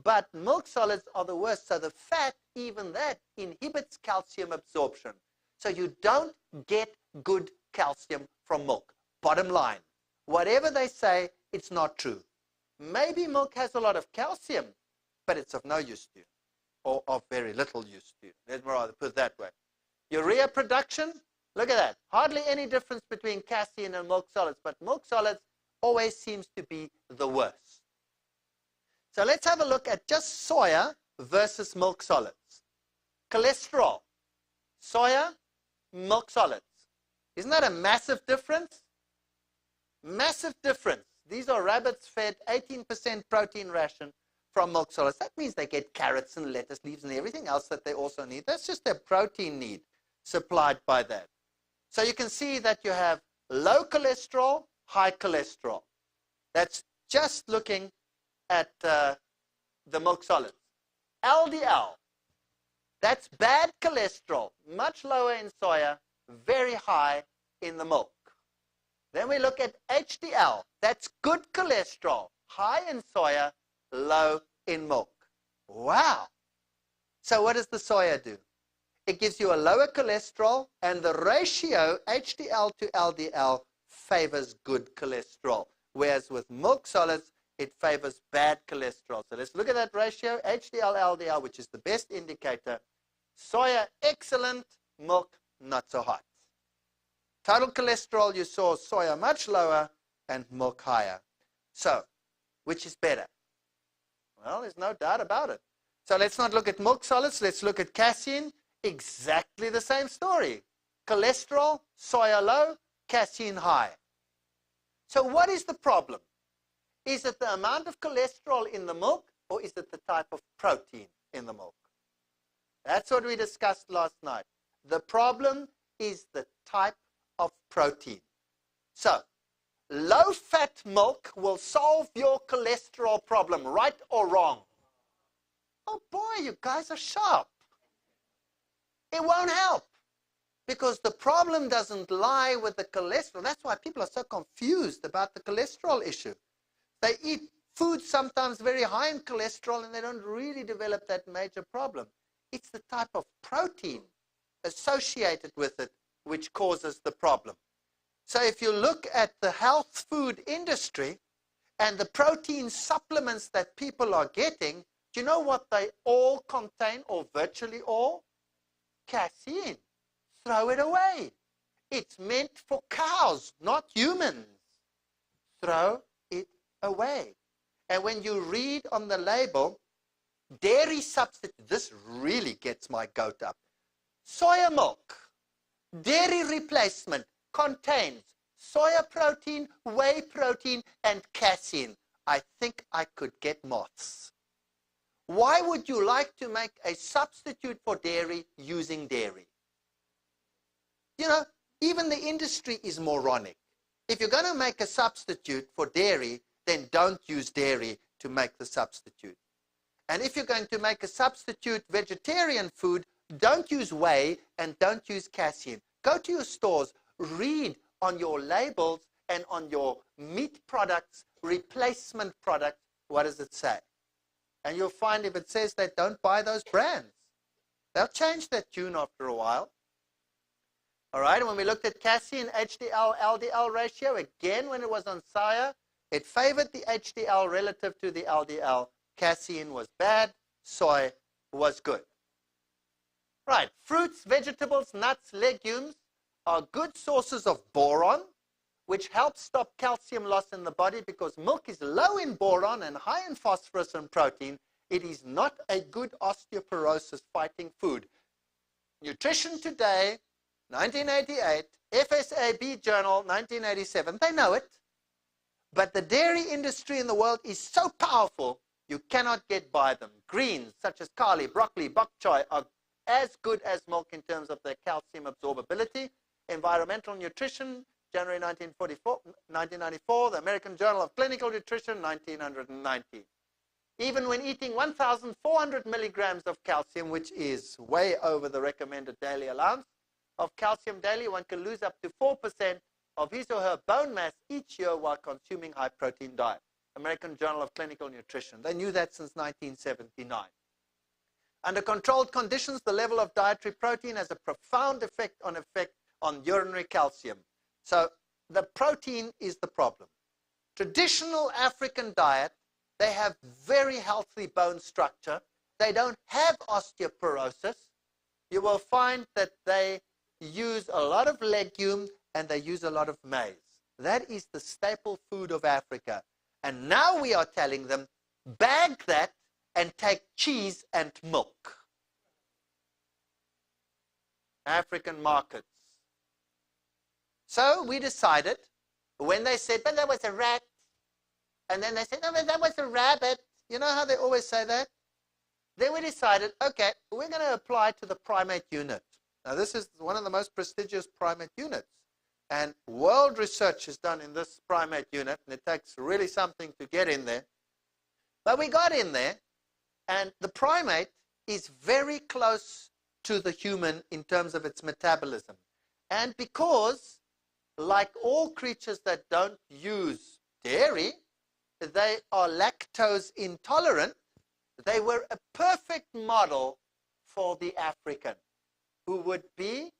but milk solids are the worst. So the fat, even that, inhibits calcium absorption. So you don't get good calcium from milk. Bottom line, whatever they say, it's not true. Maybe milk has a lot of calcium, but it's of no use to you, or of very little use to you. Let's rather put it that way. Urea production, look at that. Hardly any difference between casein and milk solids, but milk solids always seems to be the worst. So let's have a look at just soya versus milk solids. Cholesterol, soya, milk solids. Isn't that a massive difference? Massive difference. These are rabbits fed 18% protein ration from milk solids. That means they get carrots and lettuce leaves and everything else that they also need. That's just their protein need supplied by that. So you can see that you have low cholesterol, high cholesterol. That's just looking at the milk solids. LDL, that's bad cholesterol, much lower in soya, very high in the milk. Then we look at HDL, that's good cholesterol, high in soya, low in milk. Wow. So what does the soya do? It gives you a lower cholesterol, and the ratio HDL to LDL favors good cholesterol, whereas with milk solids, it favors bad cholesterol. So let's look at that ratio, HDL, LDL, which is the best indicator. Soya, excellent. Milk, not so hot. Total cholesterol, you saw soya much lower and milk higher. So, which is better? Well, there's no doubt about it. So let's not look at milk solids. Let's look at casein. Exactly the same story. Cholesterol, soya low, casein high. So what is the problem? Is it the amount of cholesterol in the milk, or is it the type of protein in the milk? That's what we discussed last night. The problem is the type of protein. So, low-fat milk will solve your cholesterol problem, right or wrong? Oh boy, you guys are sharp. It won't help, because the problem doesn't lie with the cholesterol. That's why people are so confused about the cholesterol issue. They eat food sometimes very high in cholesterol, and they don't really develop that major problem. It's the type of protein associated with it which causes the problem. So if you look at the health food industry and the protein supplements that people are getting, do you know what they all contain, or virtually all? Casein. Throw it away. It's meant for cows, not humans. Throw it away. And when you read on the label, dairy substitute, this really gets my goat up. Soya milk, dairy replacement, contains soya protein, whey protein, and casein. I think I could get moths. Why would you like to make a substitute for dairy using dairy? You know, even the industry is moronic. If you're going to make a substitute for dairy, then don't use dairy to make the substitute. And if you're going to make a substitute vegetarian food, don't use whey and don't use casein. Go to your stores, read on your labels and on your meat products, replacement products, what does it say? And you'll find if it says that, don't buy those brands. They'll change that tune after a while. All right, and when we looked at casein, HDL, LDL ratio, again, when it was on soya, it favored the HDL relative to the LDL. Casein was bad, soy was good. Right, fruits, vegetables, nuts, legumes are good sources of boron, which helps stop calcium loss in the body because milk is low in boron and high in phosphorus and protein. It is not a good osteoporosis fighting food. Nutrition Today, 1988, FSAB Journal, 1987, they know it. But the dairy industry in the world is so powerful, you cannot get by them. Greens, such as kale, broccoli, bok choy, are as good as milk in terms of their calcium absorbability. Environmental Nutrition, January 1994, the American Journal of Clinical Nutrition, 1990. Even when eating 1,400 milligrams of calcium, which is way over the recommended daily allowance of calcium daily, one can lose up to 4% of his or her bone mass each year while consuming high-protein diet. American Journal of Clinical Nutrition. They knew that since 1979. Under controlled conditions, the level of dietary protein has a profound effect on urinary calcium. So the protein is the problem. Traditional African diet, they have very healthy bone structure. They don't have osteoporosis. You will find that they use a lot of legume and they use a lot of maize. That is the staple food of Africa. And now we are telling them, bag that and take cheese and milk. African markets. So we decided, when they said, but that was a rat, and then they said, no, but that was a rabbit. You know how they always say that? Then we decided, okay, we're going to apply to the primate unit. Now, this is one of the most prestigious primate units. And world research is done in this primate unit, and it takes really something to get in there. But we got in there, and the primate is very close to the human in terms of its metabolism. And because, like all creatures that don't use dairy, they are lactose intolerant, they were a perfect model for the African, who would be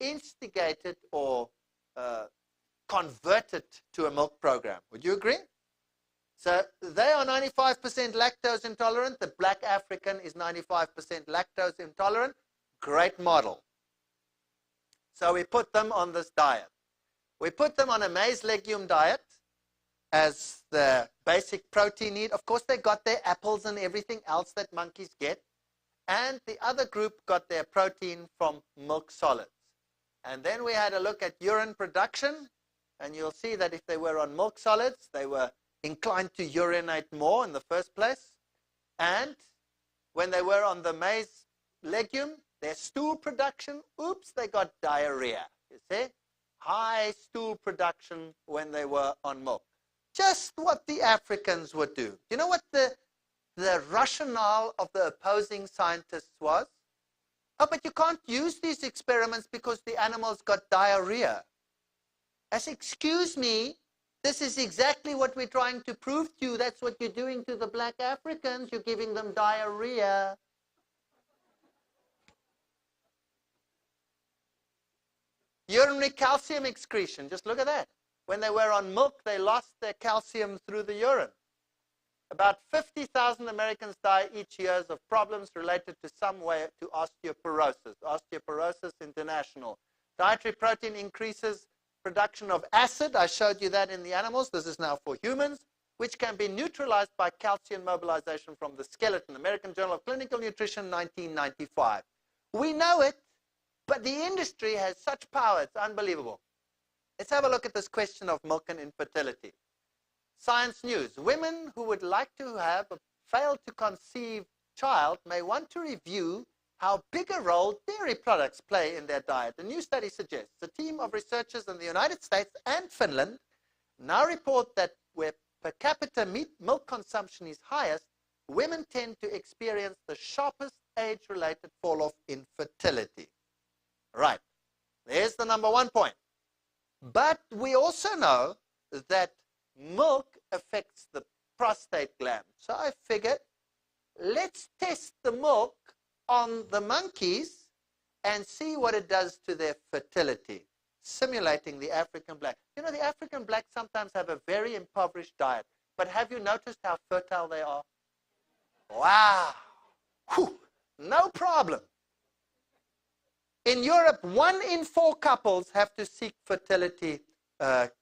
instigated or converted to a milk program. Would you agree? So they are 95% lactose intolerant. The black African is 95% lactose intolerant. Great model. So we put them on this diet. We put them on a maize legume diet as the basic protein need. Of course, they got their apples and everything else that monkeys get. And the other group got their protein from milk solids. And then we had a look at urine production. And you'll see that if they were on milk solids, they were inclined to urinate more in the first place. And when they were on the maize legume, their stool production, oops, they got diarrhea. You see? High stool production when they were on milk. Just what the Africans would do. You know what the rationale of the opposing scientists was? Oh, but you can't use these experiments because the animals got diarrhea. I said, excuse me, this is exactly what we're trying to prove to you. That's what you're doing to the black Africans. You're giving them diarrhea. Urinary calcium excretion, just look at that. When they were on milk, they lost their calcium through the urine. About 50,000 Americans die each year of problems related to some way to osteoporosis. Osteoporosis International. Dietary protein increases production of acid. I showed you that in the animals. This is now for humans, which can be neutralized by calcium mobilization from the skeleton. American Journal of Clinical Nutrition, 1995. We know it, but the industry has such power. It's unbelievable. Let's have a look at this question of milk and infertility. Science News. Women who would like to have a failed to conceive child may want to review how big a role dairy products play in their diet. A new study suggests a team of researchers in the United States and Finland now report that where per capita milk consumption is highest, women tend to experience the sharpest age-related fall-off in fertility. Right. There's the number one point. But we also know that milk affects the prostate gland. So I figured, let's test the milk on the monkeys and see what it does to their fertility, simulating the African black. You know, the African black sometimes have a very impoverished diet, but have you noticed how fertile they are? Wow. Whew. No problem. In Europe, 1 in 4 couples have to seek fertility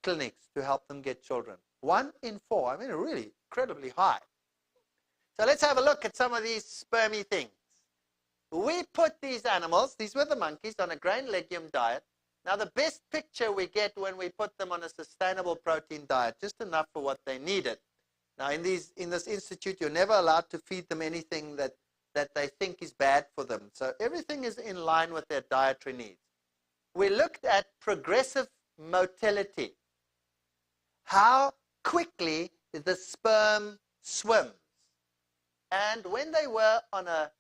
clinics to help them get children. 1 in 4. I mean, really incredibly high. So let's have a look at some of these spermy things. We put these animals, these were the monkeys, on a grain legume diet. Now, the best picture we get when we put them on a sustainable protein diet, just enough for what they needed. Now, in this institute, you're never allowed to feed them anything that they think is bad for them. So everything is in line with their dietary needs. We looked at progressive motility, how quickly the sperm swims. And when they were on a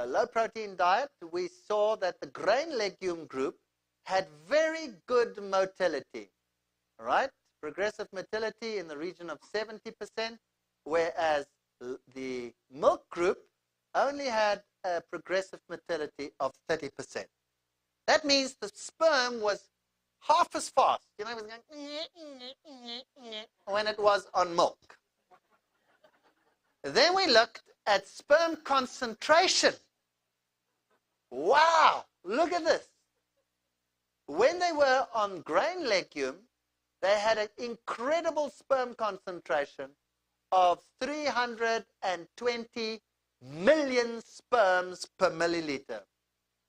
low-protein diet, we saw that the grain legume group had very good motility, right? Progressive motility in the region of 70%, whereas the milk group only had a progressive motility of 30%. That means the sperm was half as fast, you know, it was going when it was on milk. Then we looked at sperm concentration. Wow, look at this. When they were on grain legume, they had an incredible sperm concentration of 320 million sperms per milliliter.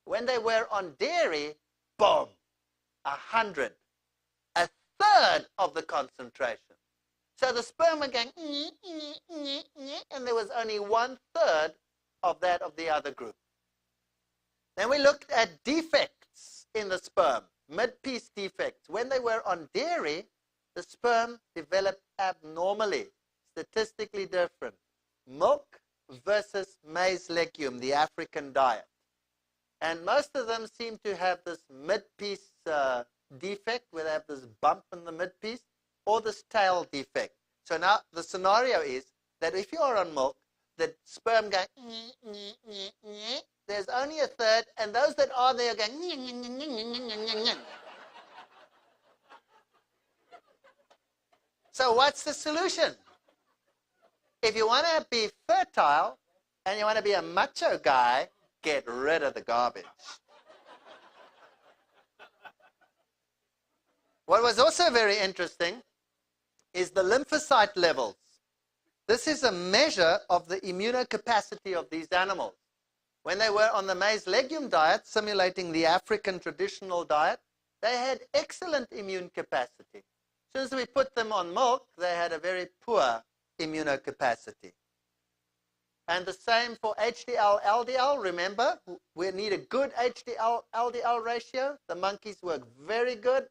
When they were on dairy, boom, 100, a third of the concentration. So the sperm were going, and there was only 1/3 of that of the other group. Then we looked at defects in the sperm, mid-piece defects. When they were on dairy, the sperm developed abnormally, statistically different. Milk versus maize legume, the African diet. And most of them seem to have this mid-piece defect, where they have this bump in the mid-piece, or this tail defect. So now the scenario is that if you are on milk, the sperm going, there's only a third, and those that are there are going, So what's the solution? If you want to be fertile and you want to be a macho guy, get rid of the garbage. What was also very interesting is the lymphocyte levels. This is a measure of the immunocapacity of these animals. When they were on the maize legume diet, simulating the African traditional diet, they had excellent immune capacity. As soon as we put them on milk, they had a very poor immunocapacity. And the same for HDL, LDL. Remember, we need a good HDL, LDL ratio. The monkeys work very good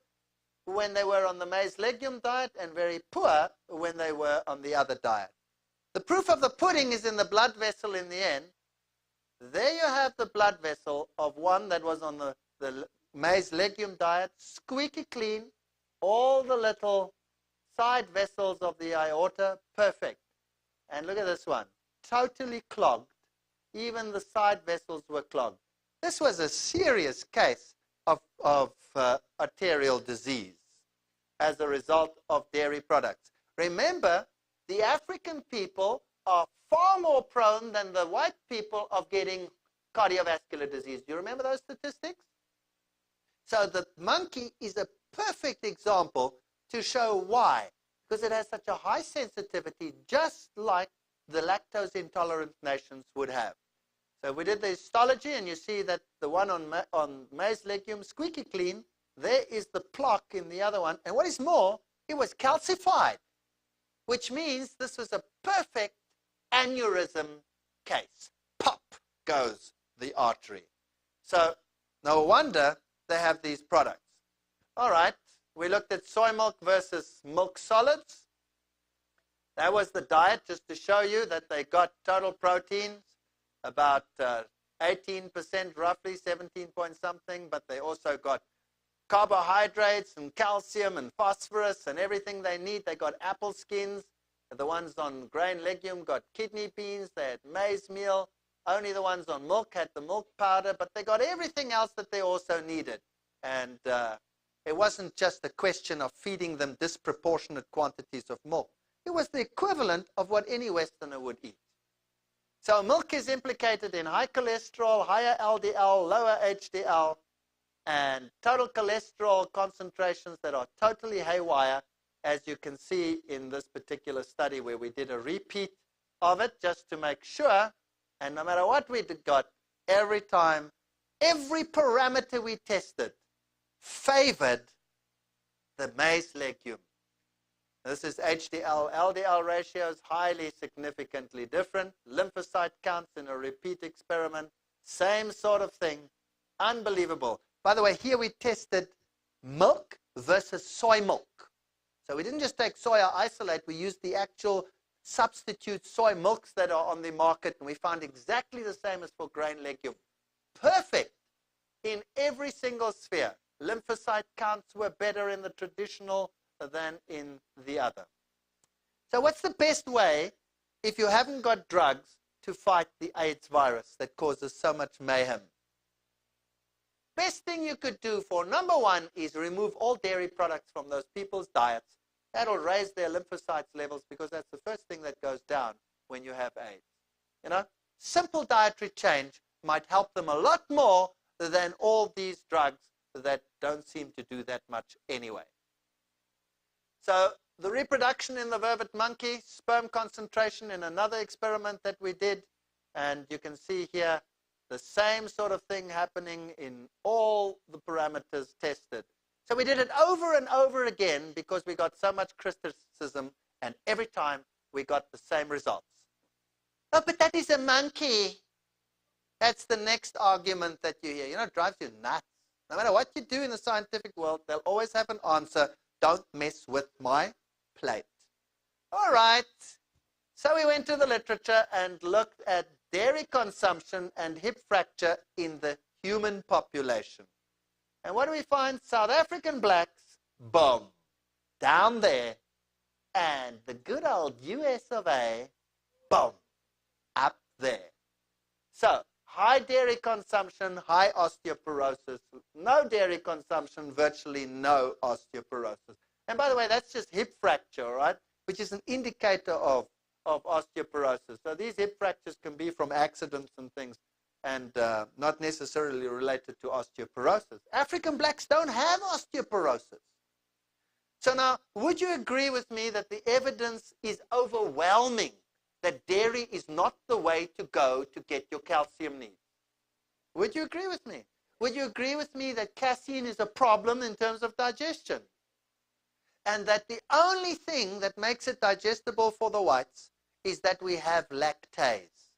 when they were on the maize legume diet and very poor when they were on the other diet. The proof of the pudding is in the blood vessel in the end. There you have the blood vessel of one that was on the maize legume diet, squeaky clean, all the little side vessels of the aorta, perfect. And look at this one, totally clogged. Even the side vessels were clogged. This was a serious case of arterial disease as a result of dairy products. Remember, the African people are far more prone than the white people of getting cardiovascular disease. Do you remember those statistics? So the monkey is a perfect example to show why. Because it has such a high sensitivity, just like the lactose intolerant nations would have. So we did the histology, and you see that the one on maize legume, squeaky clean. There is the plaque in the other one. And what is more, it was calcified, which means this was a perfect aneurysm case. Pop goes the artery. So no wonder they have these products. All right, we looked at soy milk versus milk solids. That was the diet, just to show you that they got total proteins, about 18% roughly, 17 point something, but they also got carbohydrates and calcium and phosphorus and everything they need. They got apple skins. The ones on grain legume got kidney beans. They had maize meal. Only the ones on milk had the milk powder, but they got everything else that they also needed. And it wasn't just a question of feeding them disproportionate quantities of milk. It was the equivalent of what any Westerner would eat. So milk is implicated in high cholesterol, higher LDL, lower HDL, and total cholesterol concentrations that are totally haywire, as you can see in this particular study where we did a repeat of it just to make sure. And no matter what we got, every time, every parameter we tested favored the maize legume. This is HDL, LDL ratios, highly significantly different. Lymphocyte counts in a repeat experiment, same sort of thing. Unbelievable. By the way, here we tested milk versus soy milk. So we didn't just take soy isolate, we used the actual substitute soy milks that are on the market, and we found exactly the same as for grain legume. Perfect in every single sphere. Lymphocyte counts were better in the traditional than in the other. So what's the best way, if you haven't got drugs, to fight the AIDS virus that causes so much mayhem? Best thing you could do for number one is remove all dairy products from those people's diets. That'll raise their lymphocyte levels, because that's the first thing that goes down when you have AIDS. You know, simple dietary change might help them a lot more than all these drugs that don't seem to do that much anyway. So the reproduction in the vervet monkey, sperm concentration in another experiment that we did, and you can see here the same sort of thing happening in all the parameters tested. So we did it over and over again because we got so much criticism, and every time we got the same results. Oh, but that is a monkey. That's the next argument that you hear. You know, it drives you nuts. No matter what you do in the scientific world, they'll always have an answer. Don't mess with my plate. All right. So we went to the literature and looked at dairy consumption and hip fracture in the human population. And what do we find? South African blacks, boom, down there. And the good old US of A, boom, up there. So high dairy consumption, high osteoporosis. No dairy consumption, virtually no osteoporosis. And by the way, that's just hip fracture, all right, which is an indicator of osteoporosis. So these hip fractures can be from accidents and things, and not necessarily related to osteoporosis. African blacks don't have osteoporosis. So now, would you agree with me that the evidence is overwhelming that dairy is not the way to go to get your calcium needs? Would you agree with me? Would you agree with me that casein is a problem in terms of digestion? And that the only thing that makes it digestible for the whites is that we have lactase.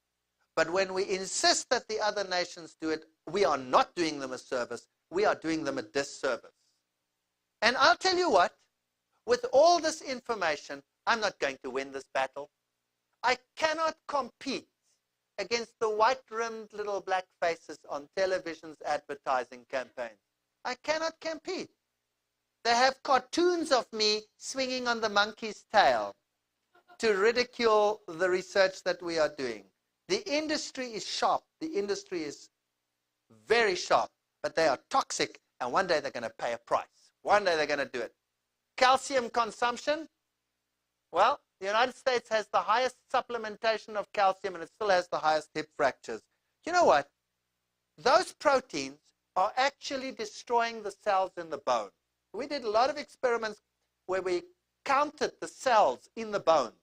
But when we insist that the other nations do it, we are not doing them a service. We are doing them a disservice. And I'll tell you what, with all this information, I'm not going to win this battle. I cannot compete against the white-rimmed little black faces on television's advertising campaigns. I cannot compete. They have cartoons of me swinging on the monkey's tail to ridicule the research that we are doing. The industry is sharp. The industry is very sharp, but they are toxic, And one day they're going to pay a price. One day they're going to do it. Calcium consumption. Well, the United States has the highest supplementation of calcium, and it still has the highest hip fractures. You know what? Those proteins are actually destroying the cells in the bone. We did a lot of experiments where we counted the cells in the bones.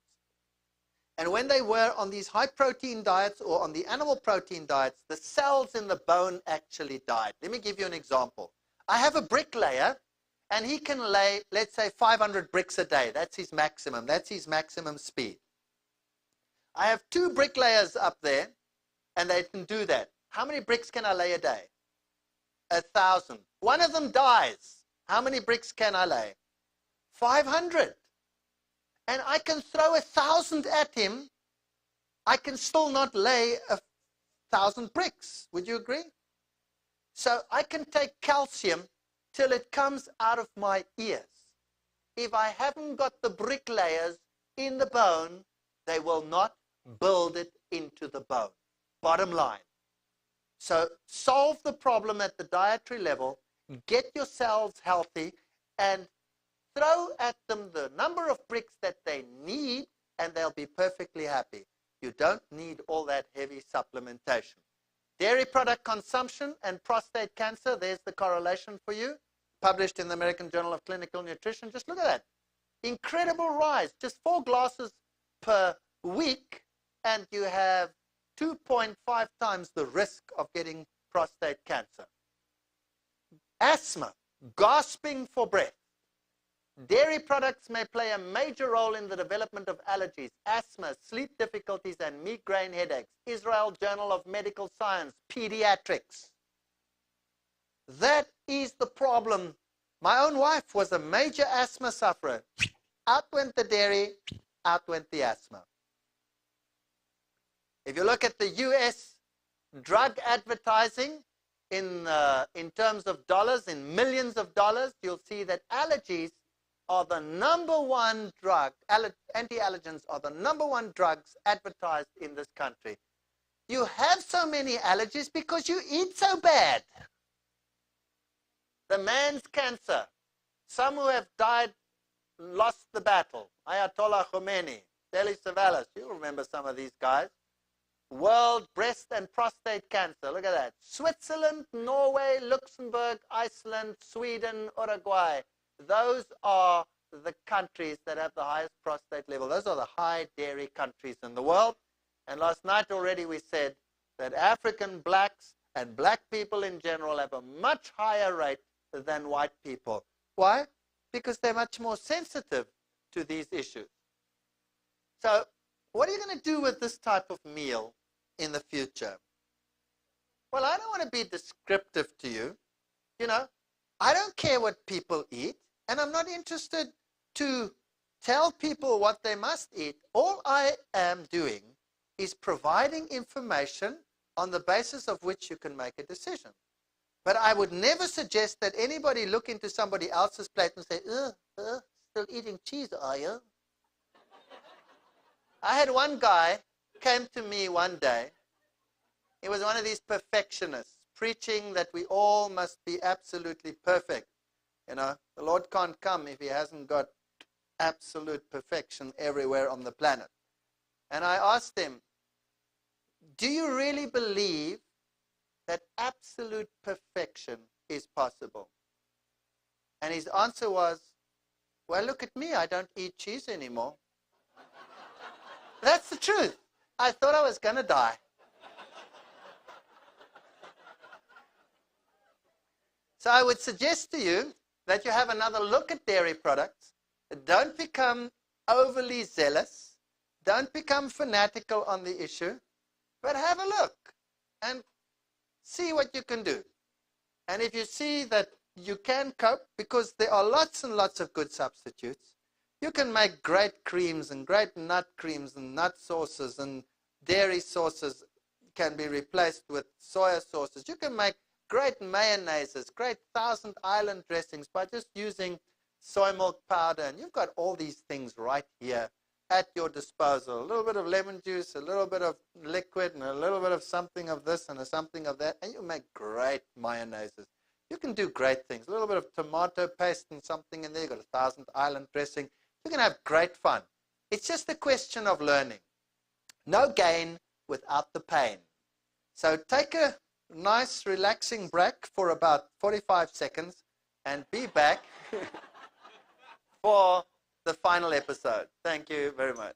And when they were on these high protein diets or on the animal protein diets, the cells in the bone actually died. Let me give you an example. I have a bricklayer, and he can lay, let's say, 500 bricks a day. That's his maximum. That's his maximum speed. I have 2 bricklayers up there, and they can do that. How many bricks can I lay a day? 1,000. One of them dies. How many bricks can I lay? 500. And I can throw 1,000 at him. I can still not lay 1,000 bricks. Would you agree? So I can take calcium till it comes out of my ears. If I haven't got the bricklayers in the bone, they will not build it into the bone. Bottom line. So solve the problem at the dietary level, get your cells healthy, and throw at them the number of bricks that they need, and they'll be perfectly happy. You don't need all that heavy supplementation. Dairy product consumption and prostate cancer, there's the correlation for you, published in the American Journal of Clinical Nutrition. Just look at that. Incredible rise. Just 4 glasses per week, and you have 2.5 times the risk of getting prostate cancer. Asthma, gasping for breath. Dairy products may play a major role in the development of allergies, asthma, sleep difficulties, and migraine headaches. Israel Journal of Medical Science, pediatrics. That is the problem. My own wife was a major asthma sufferer. Out went the dairy, out went the asthma. If you look at the U.S. drug advertising in terms of dollars, in millions of dollars, you'll see that allergies are the #1 drug, anti-allergens are the #1 drugs advertised in this country. You have so many allergies because you eat so bad. The man's cancer. Some who have died lost the battle. Ayatollah Khomeini, Telly Savalas, you remember some of these guys. World breast and prostate cancer. Look at that. Switzerland, Norway, Luxembourg, Iceland, Sweden, Uruguay. Those are the countries that have the highest prostate level. Those are the high dairy countries in the world. And last night already we said that African blacks and black people in general have a much higher rate than white people. Why? Because they're much more sensitive to these issues. So what are you going to do with this type of meal in the future? Well, I don't want to be descriptive to you. You know, I don't care what people eat, and I'm not interested to tell people what they must eat. All I am doing is providing information on the basis of which you can make a decision. But I would never suggest that anybody look into somebody else's plate and say, still eating cheese, are you? I had one guy came to me one day. He was one of these perfectionists, preaching that we all must be absolutely perfect. You know, the Lord can't come if he hasn't got absolute perfection everywhere on the planet. And I asked him, do you really believe that absolute perfection is possible? And his answer was, well, look at me, I don't eat cheese anymore. That's the truth. I thought I was going to die. So I would suggest to you that you have another look at dairy products. Don't become overly zealous. Don't become fanatical on the issue. But have a look and see what you can do. And if you see that you can cope, because there are lots and lots of good substitutes, you can make great creams and great nut creams and nut sauces, and dairy sauces can be replaced with soya sauces. You can make great mayonnaises, great Thousand Island dressings by just using soy milk powder. And you've got all these things right here at your disposal. A little bit of lemon juice, a little bit of liquid, and a little bit of something of this and a something of that, and you make great mayonnaises. You can do great things. A little bit of tomato paste and something in there. You've got a Thousand Island dressing. You can have great fun. It's just a question of learning. No gain without the pain. So take a nice relaxing break for about 45 seconds and be back for the final episode. Thank you very much.